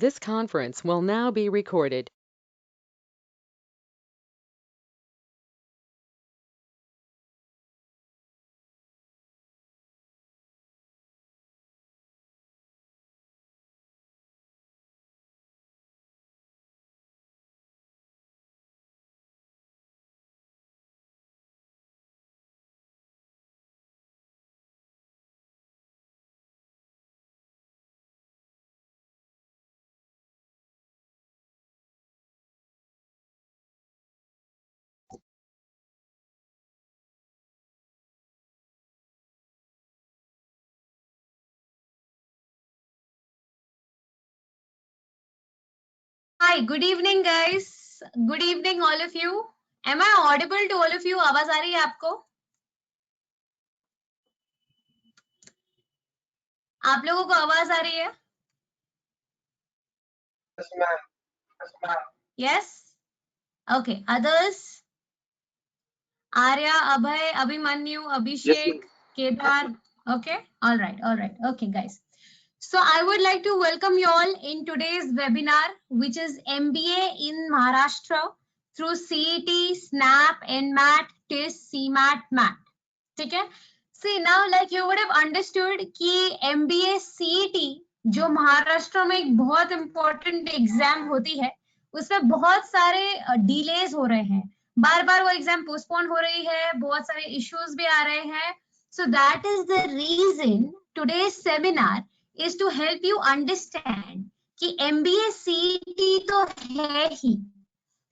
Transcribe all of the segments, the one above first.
This conference will now be recorded. Hi, good evening guys. Good evening all of you. Am I audible to all of you? आवाज आ रही है आपको? आप लोगों को आवाज आ रही है? Yes, ma'am. Yes, ma'am. Yes? Okay. Others? Arya, Abhay, Abhimanyu, Abhishek, Kedar. Okay? All right. All right. Okay, guys. So I would like to welcome you all in today's webinar, which is MBA in Maharashtra through CET, SNAP, NMAT, TIS, CMAT, MAT. ठीक है? See now, like you would have understood कि MBA CET जो महाराष्ट्र में एक बहुत important exam होती है, उसमें बहुत सारे डिलेज हो रहे हैं, बार बार वो एग्जाम पोस्टपोन हो रही है, बहुत सारे इश्यूज भी आ रहे हैं. So that is the reason today's seminar is to help you understand कि MBA CET तो है ही,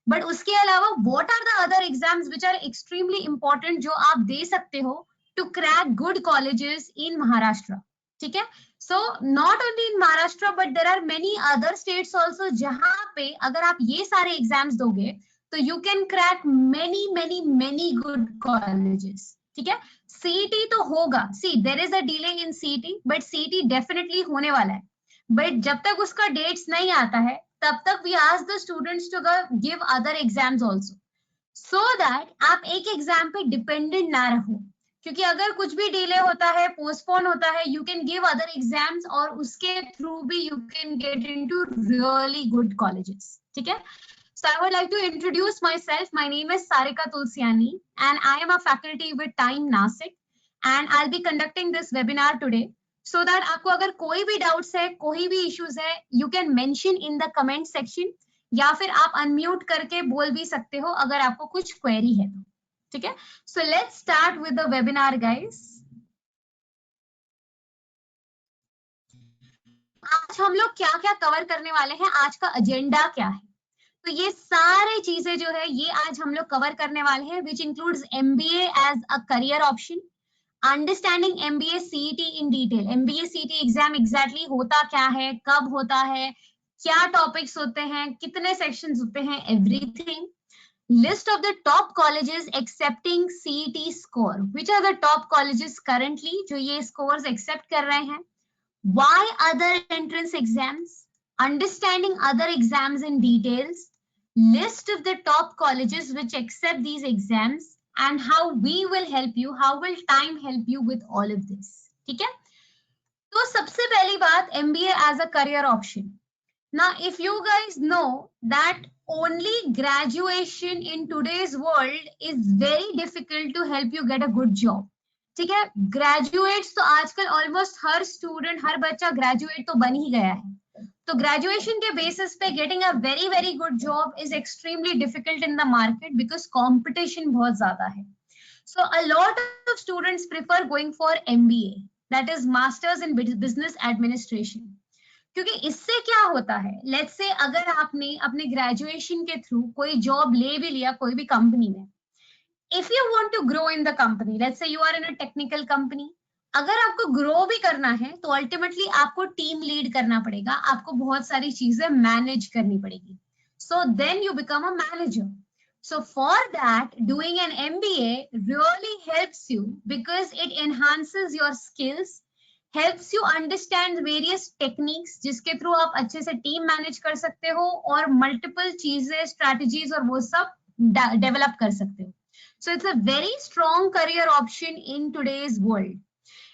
बट उसके अलावा what are the other exams which are extremely important जो आप दे सकते हो to crack good colleges in Maharashtra. ठीक है? So not only in Maharashtra but there are many other states also जहां पे अगर आप ये सारे एग्जाम्स दोगे तो you can crack many many many good colleges. ठीक है? सीईटी तो होगा. See there is a delay in CET but CET definitely होने वाला है. बट जब तक उसका डेट्स नहीं आता है तब तक we ask the students to give other exams also, so that आप एक एग्जाम पे डिपेंडेंट ना रहो, क्योंकि अगर कुछ भी डिले होता है, पोस्टपोन होता है, you can give other exams और उसके थ्रू भी you can get into really good colleges. ठीक है? So I would like to introduce myself. My name is Sarika Tulsiani and I am a faculty with Time Nasik and I'll be conducting this webinar today. So that आपको अगर कोई भी doubts है, कोई भी issues है, you can mention in the comment section या फिर आप अनम्यूट करके बोल भी सकते हो अगर आपको कुछ क्वेरी है तो. ठीक है? So let's start with the webinar guys. आज हम लोग क्या क्या कवर करने वाले हैं, आज का एजेंडा क्या है, तो ये सारे चीजें जो है ये आज हम लोग कवर करने वाले हैं, which includes MBA as a career option, understanding MBA CET in detail. MBA CET exam exactly होता क्या है, कब होता है, क्या टॉपिक्स होते हैं, कितने सेक्शंस होते हैं, everything. List of the top colleges accepting CET score. Which are the top colleges currently जो ये स्कोर्स एक्सेप्ट कर रहे हैं. Why other entrance exams, understanding other exams in details, list of the top colleges which accept these exams and how we will help you, how will time help you with all of this. ठीक है? तो सबसे पहली बात MBA as a career option. Now if you guys know that only graduation in today's world is very difficult to help you get a good job. ठीक है? Graduates तो आजकल ऑलमोस्ट हर स्टूडेंट, हर बच्चा ग्रेजुएट तो बन ही गया है. तो ग्रेजुएशन के बेसिस पे getting a very very good job is extremely difficult in the market because competition बहुत ज्यादा है. So a lot of students prefer going for MBA, that is masters in business administration. क्योंकि इससे क्या होता है, लेट्स से अगर आपने अपने ग्रेजुएशन के थ्रू कोई जॉब ले भी लिया कोई भी कंपनी में, if you want to grow in the company, let's say you are in a technical company, अगर आपको ग्रो भी करना है तो अल्टीमेटली आपको टीम लीड करना पड़ेगा, आपको बहुत सारी चीजें मैनेज करनी पड़ेगी. So then you become a manager. So for that, doing an MBA really helps you because it enhances your skills, helps you understand various techniques जिसके थ्रू आप अच्छे से टीम मैनेज कर सकते हो और मल्टीपल चीजें, स्ट्रैटेजीज और वो सब डेवलप कर सकते हो. So it's a very strong career option in today's world.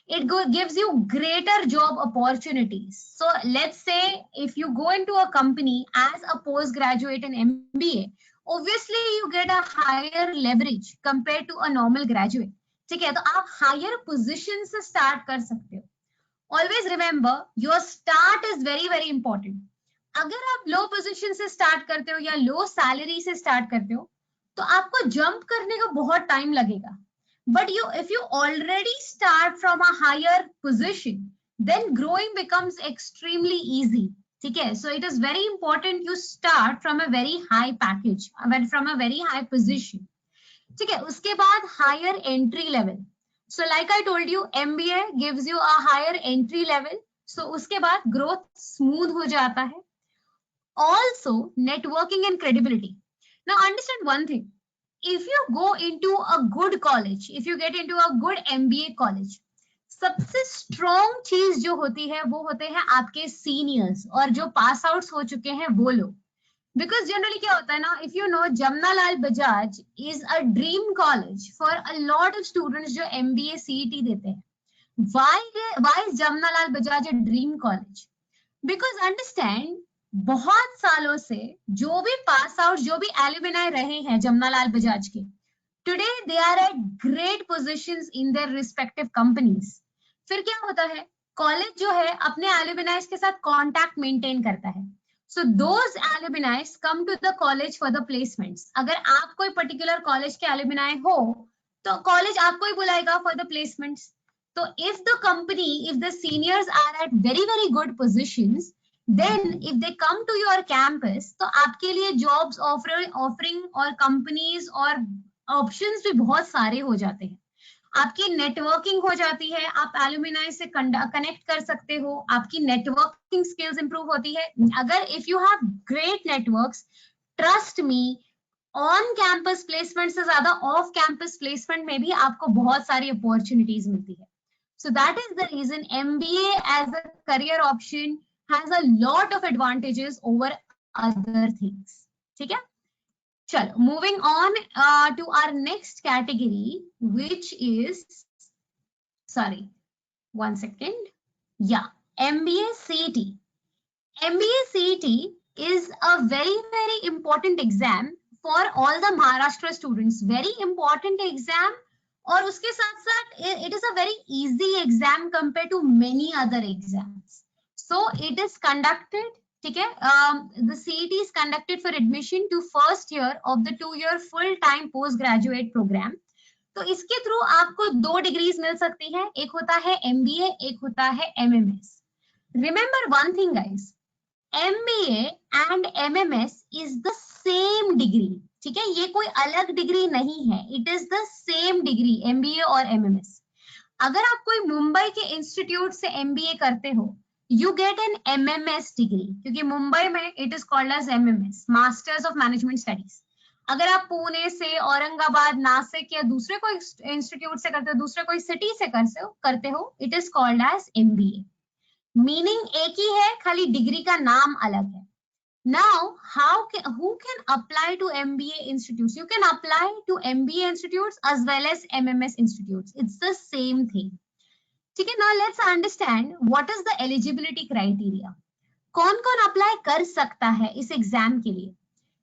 gives you greater job opportunities. So let's say if you go into a company as a postgraduate in MBA, obviously you get a higher leverage compared to a normal graduate. ठीक है, तो आप higher position से start कर सकते हो. Always remember your start is very very important. अगर आप लो पोजीशन से स्टार्ट करते हो या लो सैलरी से स्टार्ट करते हो तो आपको जंप करने का बहुत टाइम लगेगा. But if you already start from a higher position, then growing becomes extremely easy. ठीक है, so it is very important you start from a very high package, from a very high position. ठीक है, उसके बाद higher entry level. So like I told you, MBA gives you a higher entry level. So उसके बाद growth smooth हो जाता है. Also networking and credibility. Now understand one thing. If you go into a good college, if you get into a good MBA college, सबसे strong चीज जो होती है वो होते हैं आपके सीनियर्स और जो पास आउट्स हो चुके हैं वो लोग. बिकॉज जनरली क्या होता है ना, if you know Jamnalal Bajaj is a dream college for a lot of students जो MBA CET देते हैं. Why is Jamnalal Bajaj a dream college? Because understand, बहुत सालों से जो भी पास आउट, जो भी एल्यूमिनाई रहे हैं जमनालाल बजाज के, today they are at great positions in their respective companies. फिर क्या होता है, कॉलेज जो है अपने एल्यूमिनाइज के साथ कांटेक्ट मेंटेन करता है. So those alumnis come to the college for the placements. अगर आप कोई पर्टिकुलर कॉलेज के एल्यूमिनाई हो तो कॉलेज आपको ही बुलाएगा फॉर द प्लेसमेंट्स. तो if the company, if the seniors are at very very good positions, then if they come to your campus, तो आपके लिए jobs offering और companies और options भी बहुत सारे हो जाते हैं. आपकी networking हो जाती है, आप alumni से connect कर सकते हो, आपकी networking skills improve होती है. अगर if you have great networks, trust me, on campus placement से ज्यादा ऑफ कैंपस प्लेसमेंट में भी आपको बहुत सारी अपॉर्चुनिटीज मिलती है. So that is the reason MBA as a career option has a lot of advantages over other things. ठीक है, चलो moving on to our next category, which is, sorry, one second, yeah, MBA CET. MBA CET is a very very important exam for all the Maharashtra students. Very important exam. और उसके साथ साथ it is a very easy exam compared to many other exams. So it is conducted, ठीक है, the CET is conducted for admission to first year of the 2-year full-time postgraduate program. तो इसके through आपको 2 degrees मिल सकती है. एक होता है MBA, एक होता है MMS. Remember one thing guys, MBA and MMS is the same degree. ठीक है, ये कोई अलग डिग्री नहीं है. It is the same degree, MBA और MMS. अगर आप कोई मुंबई के इंस्टीट्यूट से MBA करते हो, you get an MMS degree, क्योंकि मुंबई में it is called as MMS, masters of management studies. अगर आप पुणे से, औरंगाबाद, नासिक या दूसरे कोई इंस्टीट्यूट से करते हो, दूसरे कोई सिटी से करते हो, it is called as MBA. Meaning एक ही है, खाली डिग्री का नाम अलग है. Now, who can apply to MBA institutes? You can apply to MBA institutes as well as MMS institutes. It's the same thing. ठीक है, now let's understand what is the eligibility criteria. कौन-कौन apply कर सकता है इस exam के लिए?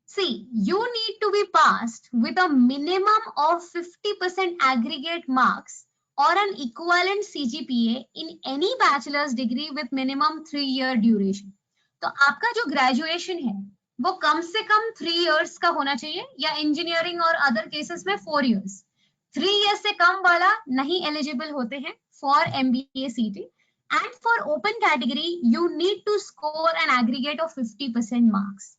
See, you need to be passed with a minimum of 50% aggregate marks or an equivalent CGPA in any bachelor's degree with minimum 3-year duration. तो आपका जो ग्रेजुएशन है वो कम से कम 3 इयर्स का होना चाहिए, या इंजीनियरिंग और अदर केसेस में 4 इयर्स. 3 इयर्स से कम वाला नहीं एलिजिबल होते हैं for MBA CET. And for open category you need to score an aggregate of 50% marks.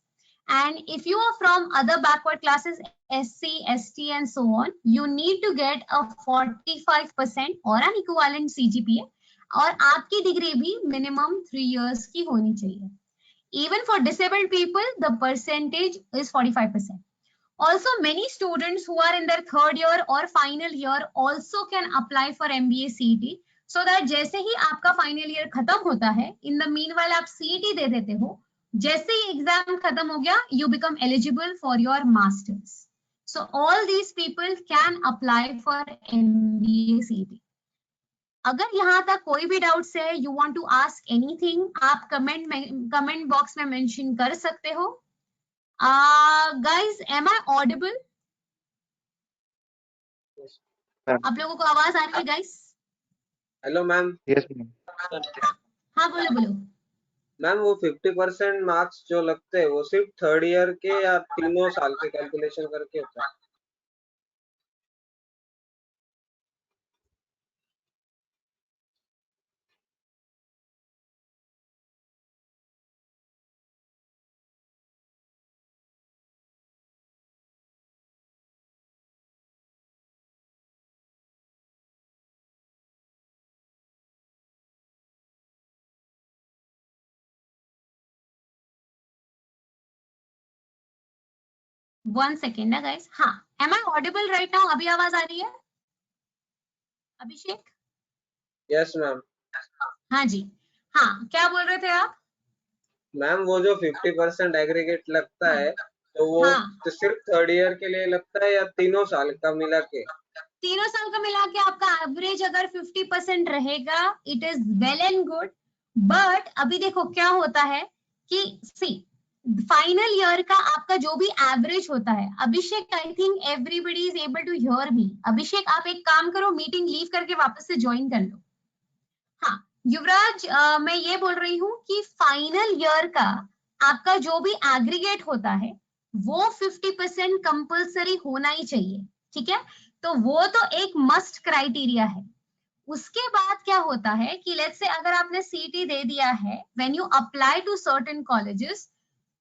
And if you are from other backward classes, SC, ST and so on, you need to get a 45% और an equivalent CGPA, और आपकी degree भी minimum 3 years की होनी चाहिए. Even for disabled people, the percentage is 45%. Also, many students who are in their 3rd year or final year also can apply for MBA CET, so that जैसे ही आपका final year खत्म होता है, in the meanwhile आप CET दे देते हो, जैसे ही exam खत्म हो गया, you become eligible for your masters. So all these people can apply for MBA CET. अगर यहाँ तक कोई भी डाउट्स है, you want to ask anything, आप कमेंट बॉक्स में मेंशन कर सकते हो। Guys, am I audible? आप लोगों को आवाज आ रही है guys? Hello ma'am. Yes ma'am. हाँ बोलो बोलो। मैम वो 50% मार्क्स जो लगते हैं वो सिर्फ थर्ड ईयर के या तीनों साल के कैलकुलेशन करके होता है? वन सेकेंड ना गाइस। हाँ, am I audible right now? अभी आवाज आ रही है अभिषेक? Yes ma'am. हाँ जी। हाँ, क्या बोल रहे थे आप? मैम वो जो 50% एग्रीगेट लगता है तो वो हाँ, तो सिर्फ थर्ड ईयर के लिए लगता है या तीनों साल का मिला के? तीनों साल का मिला के आपका एवरेज अगर 50% रहेगा, it is well and good. But अभी देखो क्या होता है कि सी फाइनल ईयर का आपका जो भी एवरेज होता है, Abhishek I think everybody is able to hear me. Abhishek आप एक काम करो, मीटिंग लीव करके वापस से ज्वाइन कर लो। हाँ युवराज, मैं ये बोल रही हूँ कि फाइनल ईयर का आपका जो भी एग्रीगेट होता है वो 50% कंपल्सरी होना ही चाहिए, ठीक है? तो वो तो एक मस्ट क्राइटेरिया है। उसके बाद क्या होता है कि लेट्स से अगर आपने सीटी दे दिया है, when you apply to certain colleges,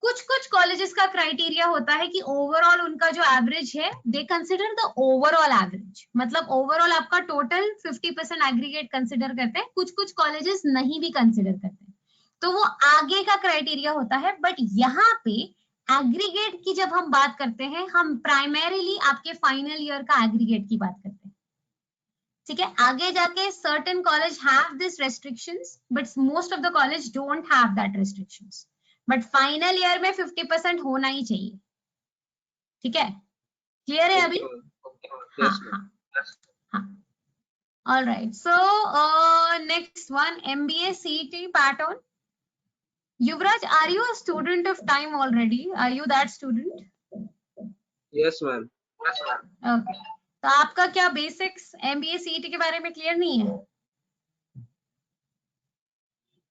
कुछ कुछ कॉलेजेस का क्राइटेरिया होता है कि ओवरऑल उनका जो एवरेज है, they consider the overall average, मतलब ओवरऑल आपका टोटल 50% एग्रीगेट कंसिडर करते हैं। कुछ कुछ कॉलेजेस नहीं भी कंसिडर करते हैं, तो वो आगे का क्राइटेरिया होता है। बट यहाँ पे एग्रीगेट की जब हम बात करते हैं, हम प्राइमरीली आपके फाइनल ईयर का एग्रीगेट की बात करते हैं, ठीक है? आगे जाके certain college have this restrictions, but most of the college don't have that restrictions. But final year में 50% होना ही चाहिए, ठीक है? क्लियर है अभी? हाँ हाँ हाँ। All right, so next one, MBA CET pattern. Yuvraj, are you a student of TIME already? Are you that student? Yes ma'am. Okay, तो आपका क्या बेसिक्स MBA CET के बारे में क्लियर नहीं है?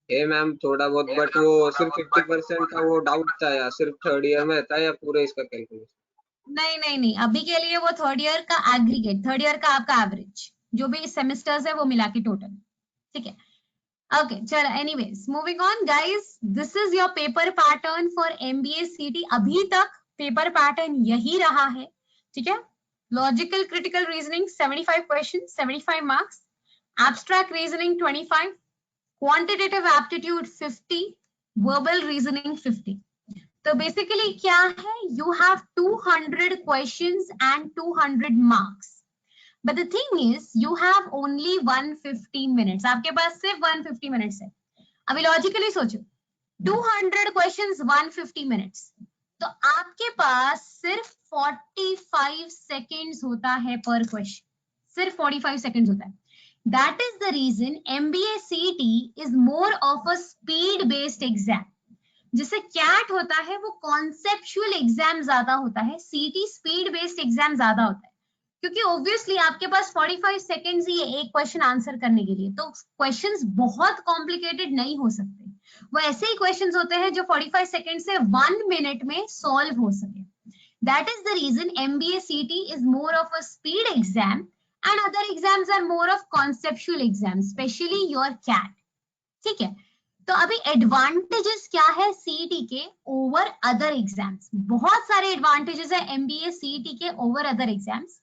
ए मैम थोड़ा बहुत, बट वो सिर्फ 50% का वो डाउट था, या सिर्फ थर्ड ईयर में था या पूरे इसका कैलकुलेशन? नहीं नहीं नहीं, अभी के लिए वो थर्ड ईयर का एग्रीगेट, थर्ड ईयर का आपका एवरेज जो भी सेमेस्टर्स है वो मिला के टोटल, ठीक है? ओके चलो, anyways moving on guys, this is your paper pattern for MBA CET। अभी तक पेपर पैटर्न यही रहा है, ठीक है? Logical critical reasoning 75 question, 75 marks, abstract reasoning 25, quantitative aptitude 50, verbal reasoning 50। तो बेसिकली क्या है, you have 200 questions and 200 marks, but the thing is you have only 150 minutes. आपके पास सिर्फ 150 मिनट्स है। अभी लॉजिकली सोचो, 200 क्वेश्चंस 150 मिनट्स, तो आपके पास सिर्फ 45 सेकेंड्स होता है पर क्वेश्चन, सिर्फ 45 सेकेंड्स होता है। That is the reason MBA CET is more of a speed based exam. जिसे कैट होता है वो कॉन्सेप्चुअल एग्जाम ज्यादा होता है, CET स्पीड बेस्ड एग्जाम ज्यादा होता है, क्योंकि ऑब्वियसली आपके पास 45 सेकेंड्स ही है एक क्वेश्चन आंसर करने के लिए, तो क्वेश्चंस बहुत कॉम्प्लिकेटेड नहीं हो सकते। वो ऐसे ही क्वेश्चंस होते हैं जो 45 सेकेंड से 1 मिनट में सॉल्व हो सके। That is the reason MBA CET is more of a speed exam and other exams are more of conceptual exam, specially your CAT, ठीक है? तो अभी एडवांटेजेस क्या है CET के ओवर अदर एग्जाम्स? बहुत सारे एडवांटेजेस है MBA CET के over other exams.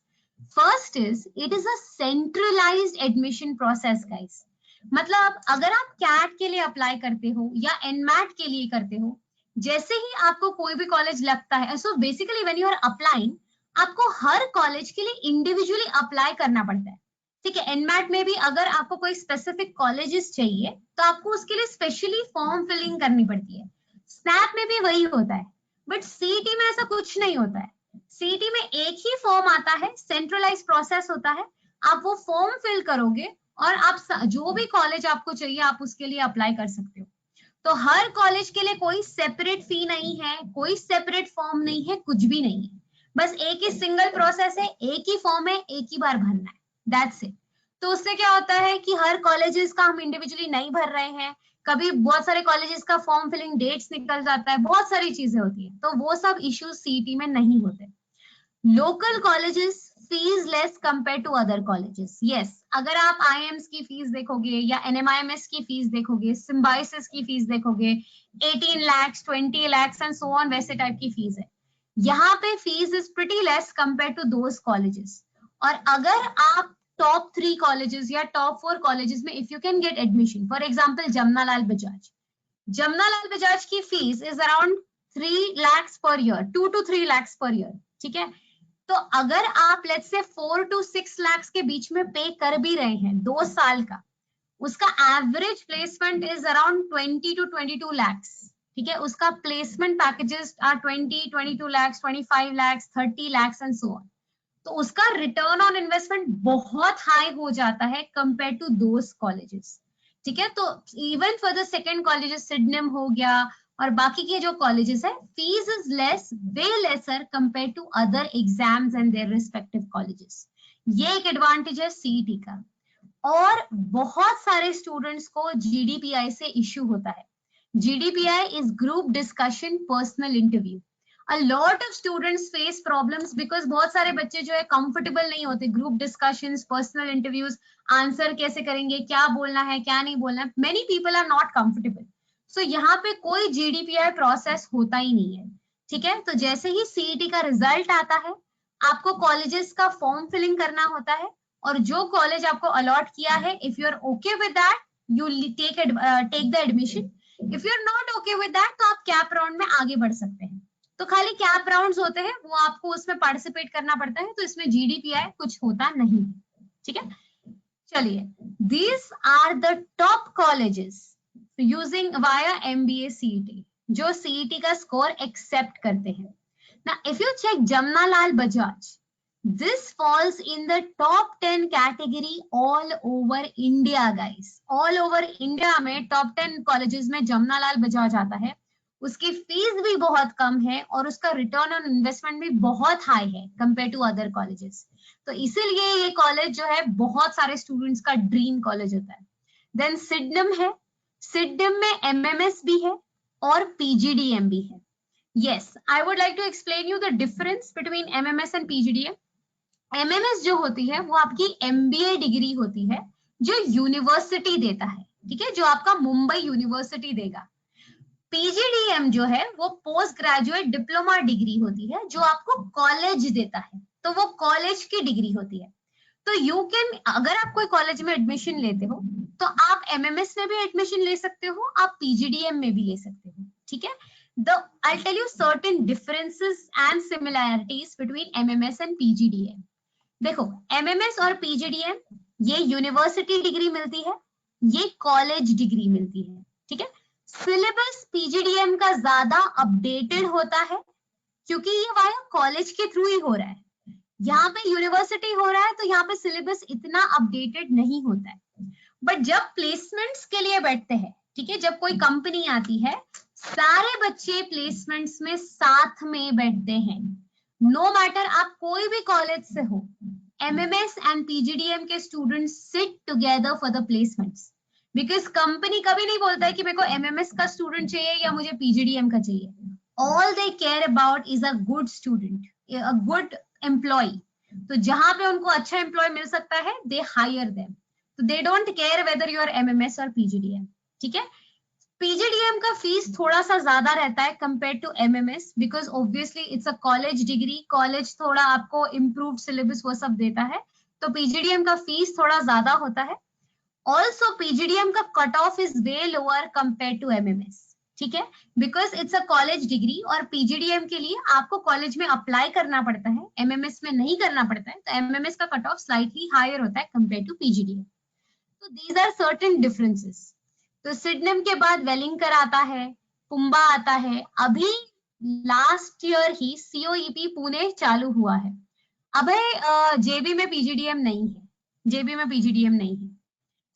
First is it is a centralised admission process guys. मतलब अगर आप कैट के लिए अप्लाई करते हो या एनमैट के लिए करते हो, जैसे ही आपको कोई भी कॉलेज लगता है, so basically when you are applying, आपको हर कॉलेज के लिए इंडिविजुअली अप्लाई करना पड़ता है, ठीक है? एनमैट में भी अगर आपको कोई स्पेसिफिक कॉलेजेस चाहिए तो आपको उसके लिए स्पेशली फॉर्म फिलिंग करनी पड़ती है। स्नैप में भी वही होता है, बट CET में ऐसा कुछ नहीं होता है। CET में एक ही फॉर्म आता है, सेंट्रलाइज प्रोसेस होता है, आप वो फॉर्म फिल करोगे और आप जो भी कॉलेज आपको चाहिए आप उसके लिए अप्लाई कर सकते हो। तो हर कॉलेज के लिए कोई सेपरेट फी नहीं है, कोई सेपरेट फॉर्म नहीं है, कुछ भी नहीं है, बस एक ही सिंगल प्रोसेस है, एक ही फॉर्म है, एक ही बार भरना है, दैट्स इट। तो उससे क्या होता है कि हर कॉलेजेस का हम इंडिविजुअली नहीं भर रहे हैं, कभी बहुत सारे कॉलेजेस का फॉर्म फिलिंग डेट्स निकल जाता है, बहुत सारी चीजें होती है, तो वो सब इश्यूज सीईटी में नहीं होते। Local colleges fees less compare to other colleges. Yes, अगर आप आईएम्स की फीस देखोगे या एनएमआईएमएस की फीस देखोगे, सिम्बायोसिस की फीस देखोगे, 18 lakhs 20 lakhs and so on, वैसे टाइप की फीस है। यहाँ पे fees is pretty less compare to those colleges. और अगर आप टॉप 3 कॉलेजेस या टॉप 4 कॉलेजेस में if you can get admission, for example Jamnalal Bajaj की fees is around 3 lakhs per year, 2 to 3 lakhs per year, ठीक है। तो अगर आप लेट्स से 4 to 6 lakhs के बीच में पे कर भी रहे हैं 2 साल का, उसका average placement is around 20 to 22 lakhs, ठीक है। उसका placement packages are 20, 22 lakhs, 25 lakhs, 30 lakhs and so on. तो उसका रिटर्न ऑन इन्वेस्टमेंट बहुत हाई हो जाता है कंपेयर टू दोस कॉलेजेस, ठीक है। तो even for the second colleges, Sydenham हो गया और बाकी के जो कॉलेजेस है, fees is less, way lesser compare to other exams and their respective colleges. ये एक एडवांटेज है सीईटी का। और बहुत सारे स्टूडेंट्स को जीडीपीआई से इश्यू होता है। GDPI is group discussion personal interview. A lot of students face problems because बहुत सारे बच्चे जो है कंफर्टेबल नहीं होते, group discussions, personal interviews, answer कैसे करेंगे, क्या बोलना है क्या नहीं बोलना है, many people are not comfortable. So यहाँ पे कोई जीडीपीआई प्रोसेस होता ही नहीं है, ठीक है। तो जैसे ही सीईटी का रिजल्ट आता है, आपको कॉलेजेस का फॉर्म फिलिंग करना होता है, और जो कॉलेज आपको अलॉट किया है, if you are okay with that you take the admission. If you are not okay with that तो आप कैप राउंड में आगे बढ़ सकते हैं। तो खाली कैप राउंड्स होते हैं, वो आपको उसमें पार्टिसिपेट करना पड़ता है, तो इसमें जीडीपीआई कुछ होता नहीं, ठीक है। चलिए, these are the top colleges using via MBA CET, जो सीईटी का स्कोर एक्सेप्ट करते हैं। ना if you check Jamnalal Bajaj, this falls in the top 10 category all over India guys, all over India में top 10 colleges में जमनालाल बजाज आता है। उसकी फीस भी बहुत कम है और उसका रिटर्न ऑन इन्वेस्टमेंट भी बहुत हाई है कंपेयर टू अदर कॉलेजेस। तो इसीलिए ये कॉलेज जो है बहुत सारे स्टूडेंट्स का ड्रीम कॉलेज होता है। देन सिडनम है, सिडनम में एमएमएस भी है और पीजीडीएम भी है। Yes, I would like to explain you the difference between MMS and PGDM. MMS जो होती है वो आपकी एमबीए डिग्री होती है जो यूनिवर्सिटी देता है, ठीक है, जो आपका मुंबई यूनिवर्सिटी देगा। पीजीडीएम जो है वो पोस्ट ग्रेजुएट डिप्लोमा डिग्री होती है जो आपको कॉलेज देता है, तो वो कॉलेज की डिग्री होती है। तो यू कैन, अगर आप कोई कॉलेज में एडमिशन लेते हो तो आप एमएमएस में भी एडमिशन ले सकते हो, आप पीजीडीएम में भी ले सकते हो, ठीक है। I'll tell you certain differences and similarities between MMS and PGDM. देखो, एमएमएस और पीजीडीएम ये यूनिवर्सिटी डिग्री मिलती है, ये कॉलेज डिग्री मिलती है, ठीक है। सिलेबस पीजीडीएम का ज्यादा अपडेटेड होता है क्योंकि ये वाया कॉलेज के थ्रू ही हो रहा है। यहाँ पे यूनिवर्सिटी हो रहा है तो यहाँ पे सिलेबस इतना अपडेटेड नहीं होता है। बट जब प्लेसमेंट्स के लिए बैठते हैं, ठीक है, जब कोई कंपनी आती है, सारे बच्चे प्लेसमेंट्स में साथ में बैठते हैं। नो मैटर आप कोई भी कॉलेज से हो, एमएमएस एंड पीजीडीएम के students sit together for the placements, because company कभी नहीं बोलता है कि मेरे को एमएमएस का स्टूडेंट चाहिए या मुझे पीजीडीएम का चाहिए। All they care about is a good student, a good employ. तो जहां पे उनको अच्छा एम्प्लॉय मिल सकता है, दे हायर देम। तो they don't care whether you are MMS और पीजीडीएम, ठीक है। पीजीडीएम का फीस थोड़ा सा ज्यादा रहता है compare to MMS because obviously it's a college degree, college थोड़ा आपको इम्प्रूव्ड सिलेबस वो सब देता है, तो पीजीडीएम का फीस थोड़ा ज्यादा होता है। ऑल्सो पीजीडीएम का cut off is way lower compare to MMS, ठीक है, because it's a college degree और पीजीडीएम के लिए आपको कॉलेज में अप्लाई करना पड़ता है, एमएमएस में नहीं करना पड़ता है, तो एमएमएस का कट ऑफ स्लाइटली हायर होता है कंपेयर टू पीजीडीएम। तो दीज आर सर्टेन डिफरेंसेस। तो सिडनम के बाद वेलिंगकर आता है, पुम्बा आता है, अभी लास्ट ईयर ही सीओईपी पुणे चालू हुआ है। अब जेबी में पीजीडीएम नहीं है, जेबी में पीजीडीएम नहीं है।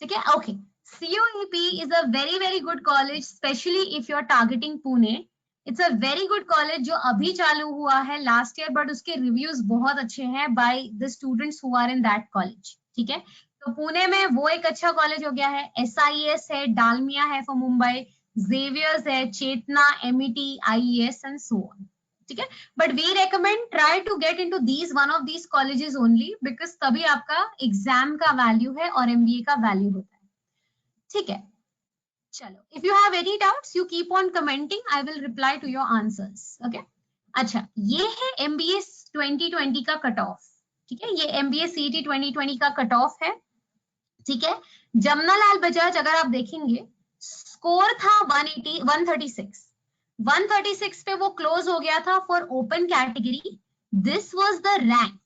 ठीक है, okay. CUEP is a very very good college, especially if you are targeting Pune. It's a very good college जो अभी चालू हुआ है लास्ट ईयर, बट उसके रिव्यूज बहुत अच्छे हैं by the students who are in that college. ठीक है, तो पुणे में वो एक अच्छा कॉलेज हो गया है। SIS है, डालमिया है फॉर मुंबई, जेवियर्स है, Chetana, MET, IES and so on. ठीक है, but we recommend try to get into these one of these colleges only, because तभी आपका एग्जाम का वैल्यू है और MBA का वैल्यू होता है। ठीक है, चलो, if you have any doubts you keep on commenting, I will reply to your answers. Okay, अच्छा, ये है MBA 2020 का कट ऑफ। ठीक है, ये MBA CET 2020 का कट ऑफ है। ठीक है, जमनालाल बजाज अगर आप देखेंगे स्कोर था 136 पे वो क्लोज हो गया था for open category. This was the rank.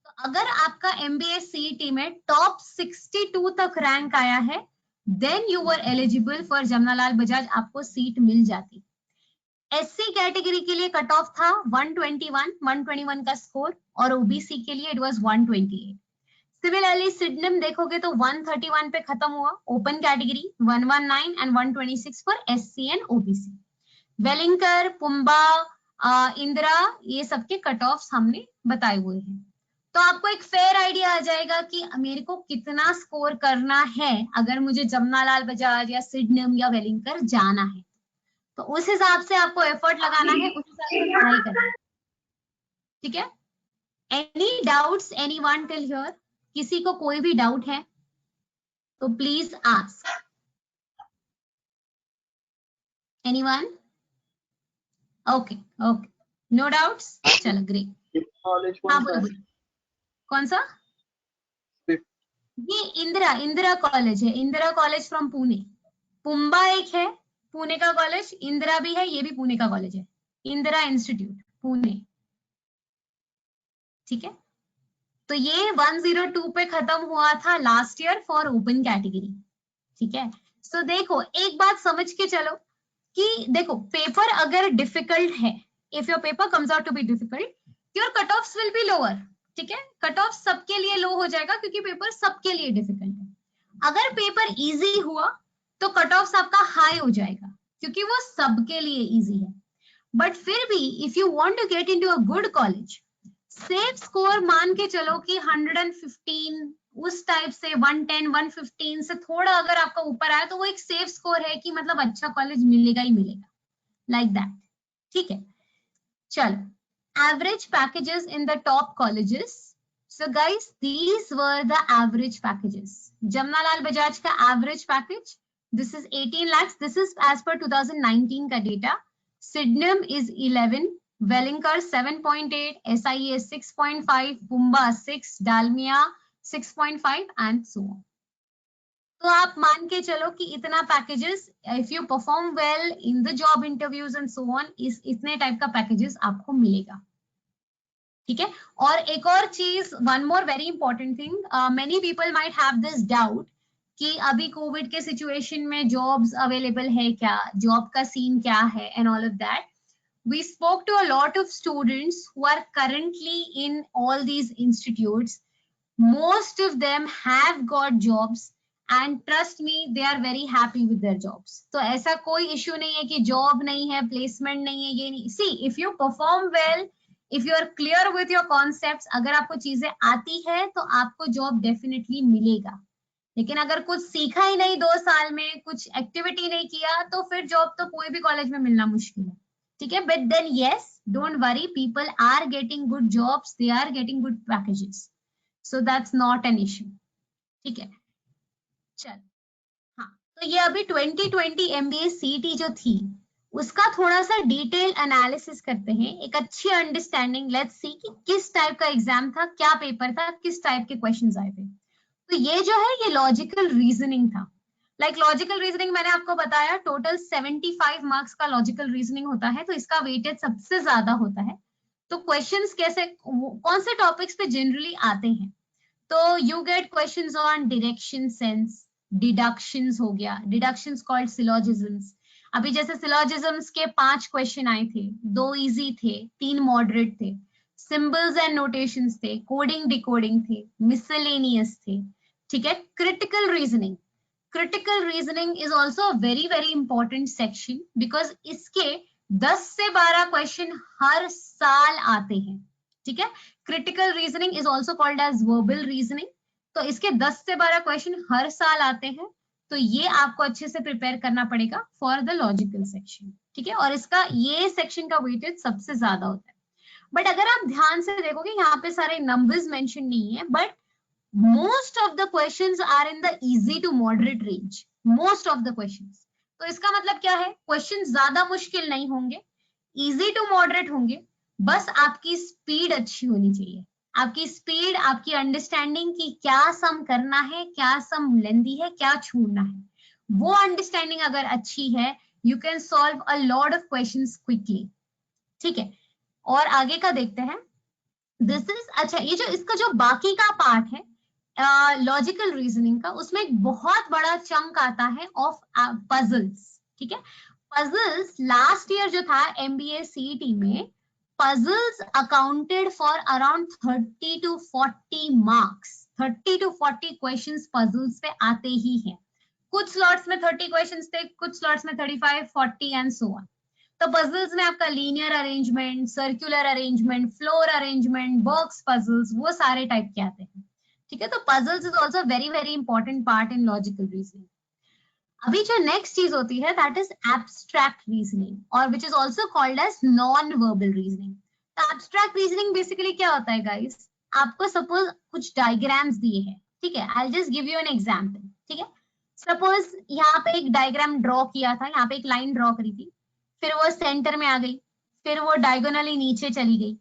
तो अगर आपका MBA CET में टॉप 62 तक रैंक आया है, then you were eligible for Jamnalal Bajaj, आपको सीट मिल जाती। SC कैटेगरी के लिए कट ऑफ था 121 का स्कोर, और OBC के लिए इट वाज 128। सिमिलरली सिडनम देखोगे तो 131 पे खत्म हुआ open category, 119 and 126 for SC and OBC। Welingkar, PUMBA, Indira, ये सबके कट ऑफ हमने बताए हुए हैं। तो आपको एक फेयर आइडिया आ जाएगा कि मेरे को कितना स्कोर करना है अगर मुझे जमनालाल बजाज या सिडनम या वेलिंकर जाना है। तो उस हिसाब से आपको एफर्ट लगाना है, उस हिसाब से पढ़ाई करना है। ठीक है, any doubts anyone till here? किसी को कोई भी डाउट है तो please ask. Anyone? Okay okay, no doubts, चलो ग्रेट। हाँ बोलो, कौन सा? ये इंदिरा कॉलेज है, इंदिरा कॉलेज फ्रॉम पुणे। पुम्बा एक है पुणे का कॉलेज, इंदिरा भी है, ये भी पुणे का कॉलेज है, इंदिरा इंस्टीट्यूट पुणे। ठीक है, तो ये 102 पे खत्म हुआ था last year for open category. ठीक है, सो देखो एक बात समझ के चलो कि देखो पेपर अगर डिफिकल्ट है, if your paper comes out to be difficult, your cut offs will be lower. ठीक है, कट ऑफ सबके लिए लो हो जाएगा क्योंकि पेपर सबके लिए डिफिकल्ट है। अगर पेपर इजी हुआ तो कट ऑफ्स आपका हाई हो जाएगा क्योंकि वो सबके लिए इजी है। बट फिर भी if you want to get into a good college, safe score मान के चलो कि 115 उस टाइप से, 110 115 से थोड़ा अगर आपका ऊपर आया तो वो एक सेफ स्कोर है कि मतलब अच्छा कॉलेज मिलेगा ही मिलेगा, लाइक दैट। ठीक है, चलो, average packages in the top colleges. So guys, these were the average packages. Jamnalal Bajaj ka average package, this is 18 lakhs. This is as per 2019 ka data. Sydenham is 11, Wellinger 7.8, SIES 6.5, Pumba 6, Dalmia 6.5 and so on. तो आप मान के चलो कि इतना packages, if you perform well in the job interviews and so on, इतने type का packages आपको मिलेगा। ठीक है, और एक और चीज, one more very important thing, many people might have this doubt कि अभी कोविड के सिचुएशन में जॉब्स अवेलेबल है क्या, जॉब का सीन क्या है and all of that. We spoke to a lot of students who are currently in all these institutes. Most of them have got jobs and trust me, they are very happy with their jobs. तो ऐसा कोई issue नहीं है कि job नहीं है, placement नहीं है, ये नहीं। See, if you perform well, if you are clear with your concepts, अगर आपको चीजें आती है तो आपको job definitely मिलेगा। लेकिन अगर कुछ सीखा ही नहीं 2 साल में, कुछ एक्टिविटी नहीं किया, तो फिर जॉब तो कोई भी कॉलेज में मिलना मुश्किल है। ठीक है, but then yes, don't worry, people are getting good jobs, they are getting good packages, so that's not an issue. ठीक है, चल, हाँ, तो ये अभी 2020 MBA CET जो थी उसका थोड़ा सा डिटेल एनालिसिस करते हैं, एक अच्छी अंडरस्टैंडिंग, लेट्स सी कि किस टाइप का एग्जाम था, क्या पेपर था, किस टाइप के क्वेश्चंस आए थे। तो ये जो है ये लॉजिकल रीजनिंग था। लाइक लॉजिकल रीजनिंग मैंने आपको बताया टोटल 75 मार्क्स का लॉजिकल रीजनिंग होता है, तो इसका वेटेज सबसे ज्यादा होता है। तो क्वेश्चंस कैसे, कौन से टॉपिक्स पे जनरली आते हैं, तो you get questions on direction sense, deductions हो गया, डिडक्शंस कॉल्ड सिलोजिज्म्स। अभी जैसे सिलोजिज्म्स के 5 क्वेश्चन आए थे, 2 इजी थे, 3 मॉडरेट थे, सिंबल्स एंड नोटेशंस थे, कोडिंग डिकोडिंग थे, मिसलेनियस थे, ठीक है। Critical reasoning, critical reasoning is also very very important section because इसके 10 से 12 क्वेश्चन हर साल आते हैं। ठीक है, critical reasoning is also called as verbal reasoning. तो इसके 10 से 12 क्वेश्चन हर साल आते हैं, तो ये आपको अच्छे से प्रिपेयर करना पड़ेगा फॉर द लॉजिकल सेक्शन। ठीक है, और इसका ये सेक्शन का वेटेज सबसे ज्यादा होता है। बट अगर आप ध्यान से देखोगे यहाँ पे सारे नंबर्स मेंशन नहीं है, but most of the questions are in the easy to moderate range, most of the questions। तो इसका मतलब क्या है, क्वेश्चन ज्यादा मुश्किल नहीं होंगे, इजी टू मॉडरेट होंगे, बस आपकी स्पीड अच्छी होनी चाहिए। आपकी स्पीड, आपकी अंडरस्टैंडिंग की क्या सम करना है, क्या सम लेंदी है, क्या छोड़ना है, वो अंडरस्टैंडिंग अगर अच्छी है, you can solve a lot of questions quickly. ठीक है, और आगे का देखते हैं। दिस इज, अच्छा ये जो इसका जो बाकी का पार्ट है लॉजिकल रीजनिंग का, उसमें एक बहुत बड़ा चंक आता है ऑफ पजल्स। ठीक है, पजल्स लास्ट ईयर जो था एमबीए सीईटी में, puzzles accounted for around 30 to 40 marks. 30 to 40 questions puzzles पे आते ही हैं। कुछ स्लॉट्स में 30 क्वेश्चंस थे, कुछ स्लॉट्स में 35, 40 एंड सो ऑन। तो पजल्स में आपका linear arrangement, circular arrangement, floor arrangement, box puzzles, वो सारे टाइप के आते हैं। ठीक है, तो puzzles is also very very important part in logical reasoning. अभी जो नेक्स्ट चीज होती है दैट इज एब्स्ट्रैक्ट रीजनिंग, और which is also called as non verbal reasoning. तो एब्स्ट्रैक्ट रीजनिंग बेसिकली क्या होता है गाइस, आपको सपोज कुछ डायग्राम्स दिए हैं। ठीक है, I just give you an example. ठीक है, सपोज यहाँ पे एक डायग्राम ड्रॉ किया था, यहाँ पे एक लाइन ड्रॉ करी थी, फिर वो सेंटर में आ गई, फिर वो डायगोनली नीचे चली गई,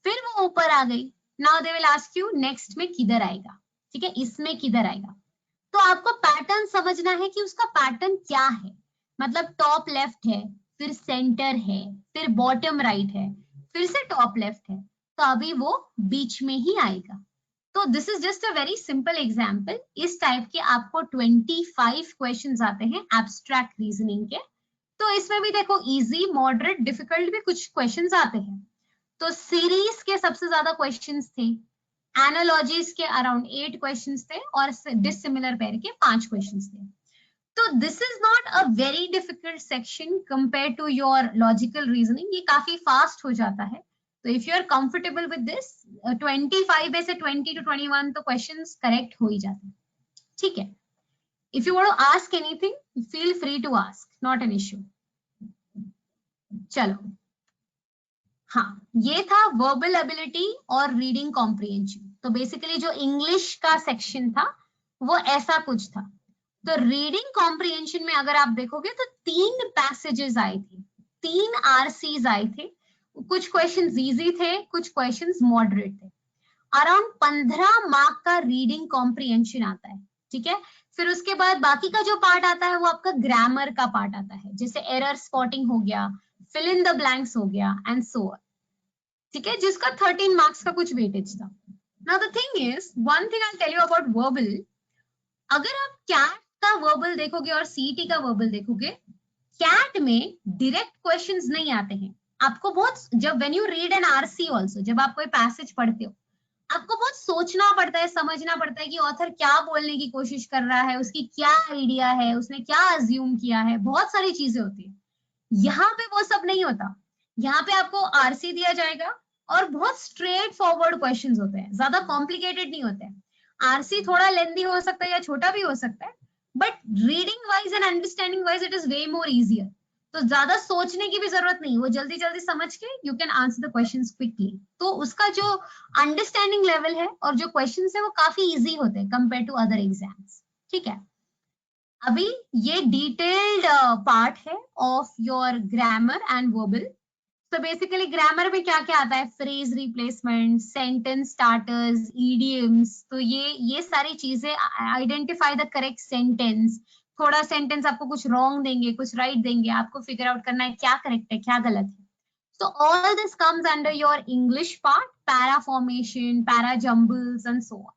फिर वो ऊपर आ गई। Now they will ask you next में किधर आएगा। ठीक है, इसमें किधर आएगा, तो आपको पैटर्न समझना है कि उसका पैटर्न क्या है। मतलब टॉप लेफ्ट है, फिर सेंटर है, फिर बॉटम राइट है, फिर से टॉप लेफ्ट है, तो अभी वो बीच में ही आएगा। तो this is just a very simple example. इस टाइप के आपको 25 क्वेश्चंस आते हैं एब्स्ट्रैक्ट रीजनिंग के। तो इसमें भी देखो इजी, मॉडरेट, डिफिकल्ट भी कुछ क्वेश्चंस आते हैं। तो सीरीज के सबसे ज्यादा क्वेश्चंस थे, एनालॉजीज के अराउंड 8 क्वेश्चंस थे, और डिसिमिलर पेयर के 5 क्वेश्चंस थे। तो this is not a very difficult section compare to your logical reasoning, ये काफी फास्ट हो जाता है। तो if you are comfortable with this, 25 में से 20 to 21 तो क्वेश्चंस करेक्ट हो ही जाते हैं। ठीक है, if you want to ask anything feel free to ask, not an issue. चलो, हाँ ये था वर्बल एबिलिटी और रीडिंग कॉम्प्रिहेंशन। तो बेसिकली जो इंग्लिश का सेक्शन था वो ऐसा कुछ था। तो रीडिंग कॉम्प्रिहेंशन में अगर आप देखोगे तो 3 पैसेजेस आए थे, 3 आरसीज आए थे। कुछ क्वेश्चंस इजी थे, कुछ क्वेश्चंस मॉडरेट थे। अराउंड 15 मार्क का रीडिंग कॉम्प्रिहेंशन आता है। ठीक है, फिर उसके बाद बाकी का जो पार्ट आता है वो आपका ग्रामर का पार्ट आता है, जैसे एरर स्पॉटिंग हो गया, फिल इन द ब्लैंक्स हो गया एंड सो ऑन। ठीक है, जिसका 13 मार्क्स का कुछ वेटेज था। Now the thing is, one thing I tell you about verbal, अगर आप कैट का वर्बल देखोगे और सीईटी का वर्बल देखोगे, कैट में डायरेक्ट क्वेश्चंस नहीं आते हैं। आपको बहुत, जब when you read an RC also, जब आप कोई पैसेज पढ़ते हो, आपको बहुत सोचना पड़ता है, समझना पड़ता है कि ऑथर क्या बोलने की कोशिश कर रहा है, उसकी क्या आइडिया है, उसने क्या अज्यूम किया है, बहुत सारी चीजें होती है। यहाँ पे वो सब नहीं होता। यहाँ पे आपको आरसी दिया जाएगा और बहुत स्ट्रेट फॉरवर्ड क्वेश्चंस होते हैं, ज्यादा कॉम्प्लिकेटेड नहीं होते हैं। आरसी थोड़ा लेंदी हो सकता है या छोटा भी हो सकता है, but reading wise and understanding wise it is way more easier. तो ज्यादा सोचने की भी जरूरत नहीं, वो जल्दी जल्दी समझ के you can answer the questions quickly. तो उसका जो अंडरस्टैंडिंग लेवल है और जो क्वेश्चंस है वो काफी इजी होते हैं कंपेयर टू अदर एग्जाम्स। ठीक है, अभी ये डिटेल्ड पार्ट है of your grammar and verbal. तो बेसिकली ग्रामर में क्या क्या आता है, phrase replacement, sentence starters, idioms. तो ये सारी चीजें, आइडेंटिफाई द करेक्ट सेंटेंस। थोड़ा सेंटेंस आपको कुछ रॉन्ग देंगे, कुछ राइट देंगे, आपको फिगर आउट करना है क्या करेक्ट है क्या गलत है। So all this comes under your English part, para formation, para jumbles and so on.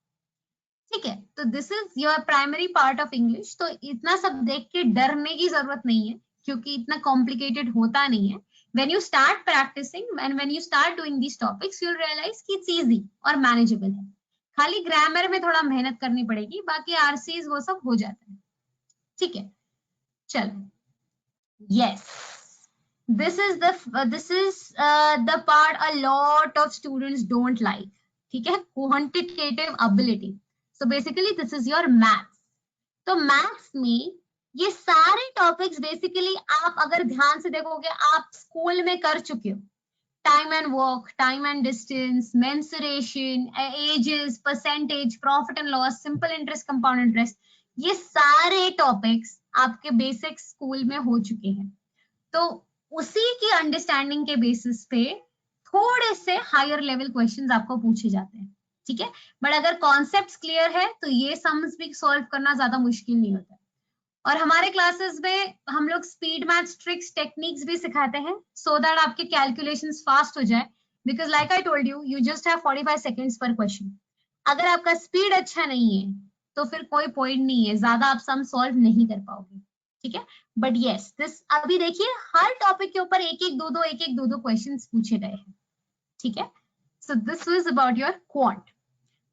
ठीक है, तो this is your primary part of English. तो इतना सब देख के डरने की जरूरत नहीं है, क्योंकि इतना कॉम्प्लिकेटेड होता नहीं है। When you start practicing and when you start doing these topics, you'll realize कि it's easy और manageable है। खाली ग्रामर में थोड़ा मेहनत करनी पड़ेगी, बाकी आरसीज वो सब हो जाता है। ठीक है, चलो, yes, this is the part a lot of students don't like. ठीक है, quantitative ability. So basically this is your maths. तो मैथ्स में ये सारे टॉपिक्स बेसिकली आप अगर ध्यान से देखोगे आप स्कूल में कर चुके हो। Time and work, time and distance, mensuration, ages, percentage, profit and loss, simple interest, compound interest, ये सारे टॉपिक्स आपके बेसिक स्कूल में हो चुके हैं। तो उसी की अंडरस्टैंडिंग के बेसिस पे थोड़े से हायर लेवल क्वेश्चंस आपको पूछे जाते हैं। ठीक है, बट अगर कॉन्सेप्ट्स क्लियर है तो ये सम्स भी सॉल्व करना ज्यादा मुश्किल नहीं होता है। और हमारे क्लासेस में हम लोग स्पीड मैथ्स, ट्रिक्स, टेक्निक्स भी सिखाते हैं सो दैट आपके कैलकुलेशंस फास्ट हो जाए, because like I told you, you just have 45 seconds पर क्वेश्चन। अगर आपका स्पीड अच्छा नहीं है तो फिर कोई पॉइंट नहीं है, ज्यादा आप सम सॉल्व नहीं कर पाओगे। ठीक है, बट यस, दिस अभी देखिए हर टॉपिक के ऊपर एक एक दो दो क्वेश्चंस पूछे गए हैं। ठीक है, so this was about your quant.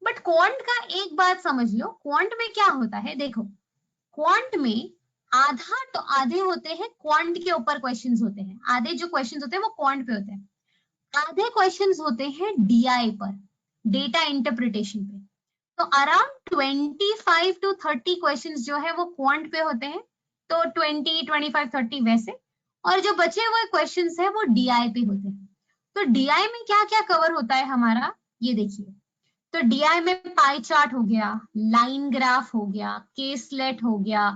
But quant का एक बात समझ लो, क्वांट में क्या होता है, देखो क्वांट में आधे होते हैं क्वांट के ऊपर क्वेश्चंस होते हैं, आधे जो क्वेश्चंस होते हैं वो क्वांट पे होते हैं, आधे क्वेश्चंस होते हैं डीआई पर, डेटा इंटरप्रिटेशन पे। तो अराउंड 25 to 30 क्वेश्चंस जो है वो क्वांट पे होते हैं, तो 20, 25, 30 वैसे, और जो बचे हुए क्वेश्चंस है वो डीआई पे होते हैं। तो डीआई में क्या क्या कवर होता है हमारा, ये देखिए। तो डीआई में पाई चार्ट हो गया, लाइन ग्राफ हो गया, केसलेट हो गया,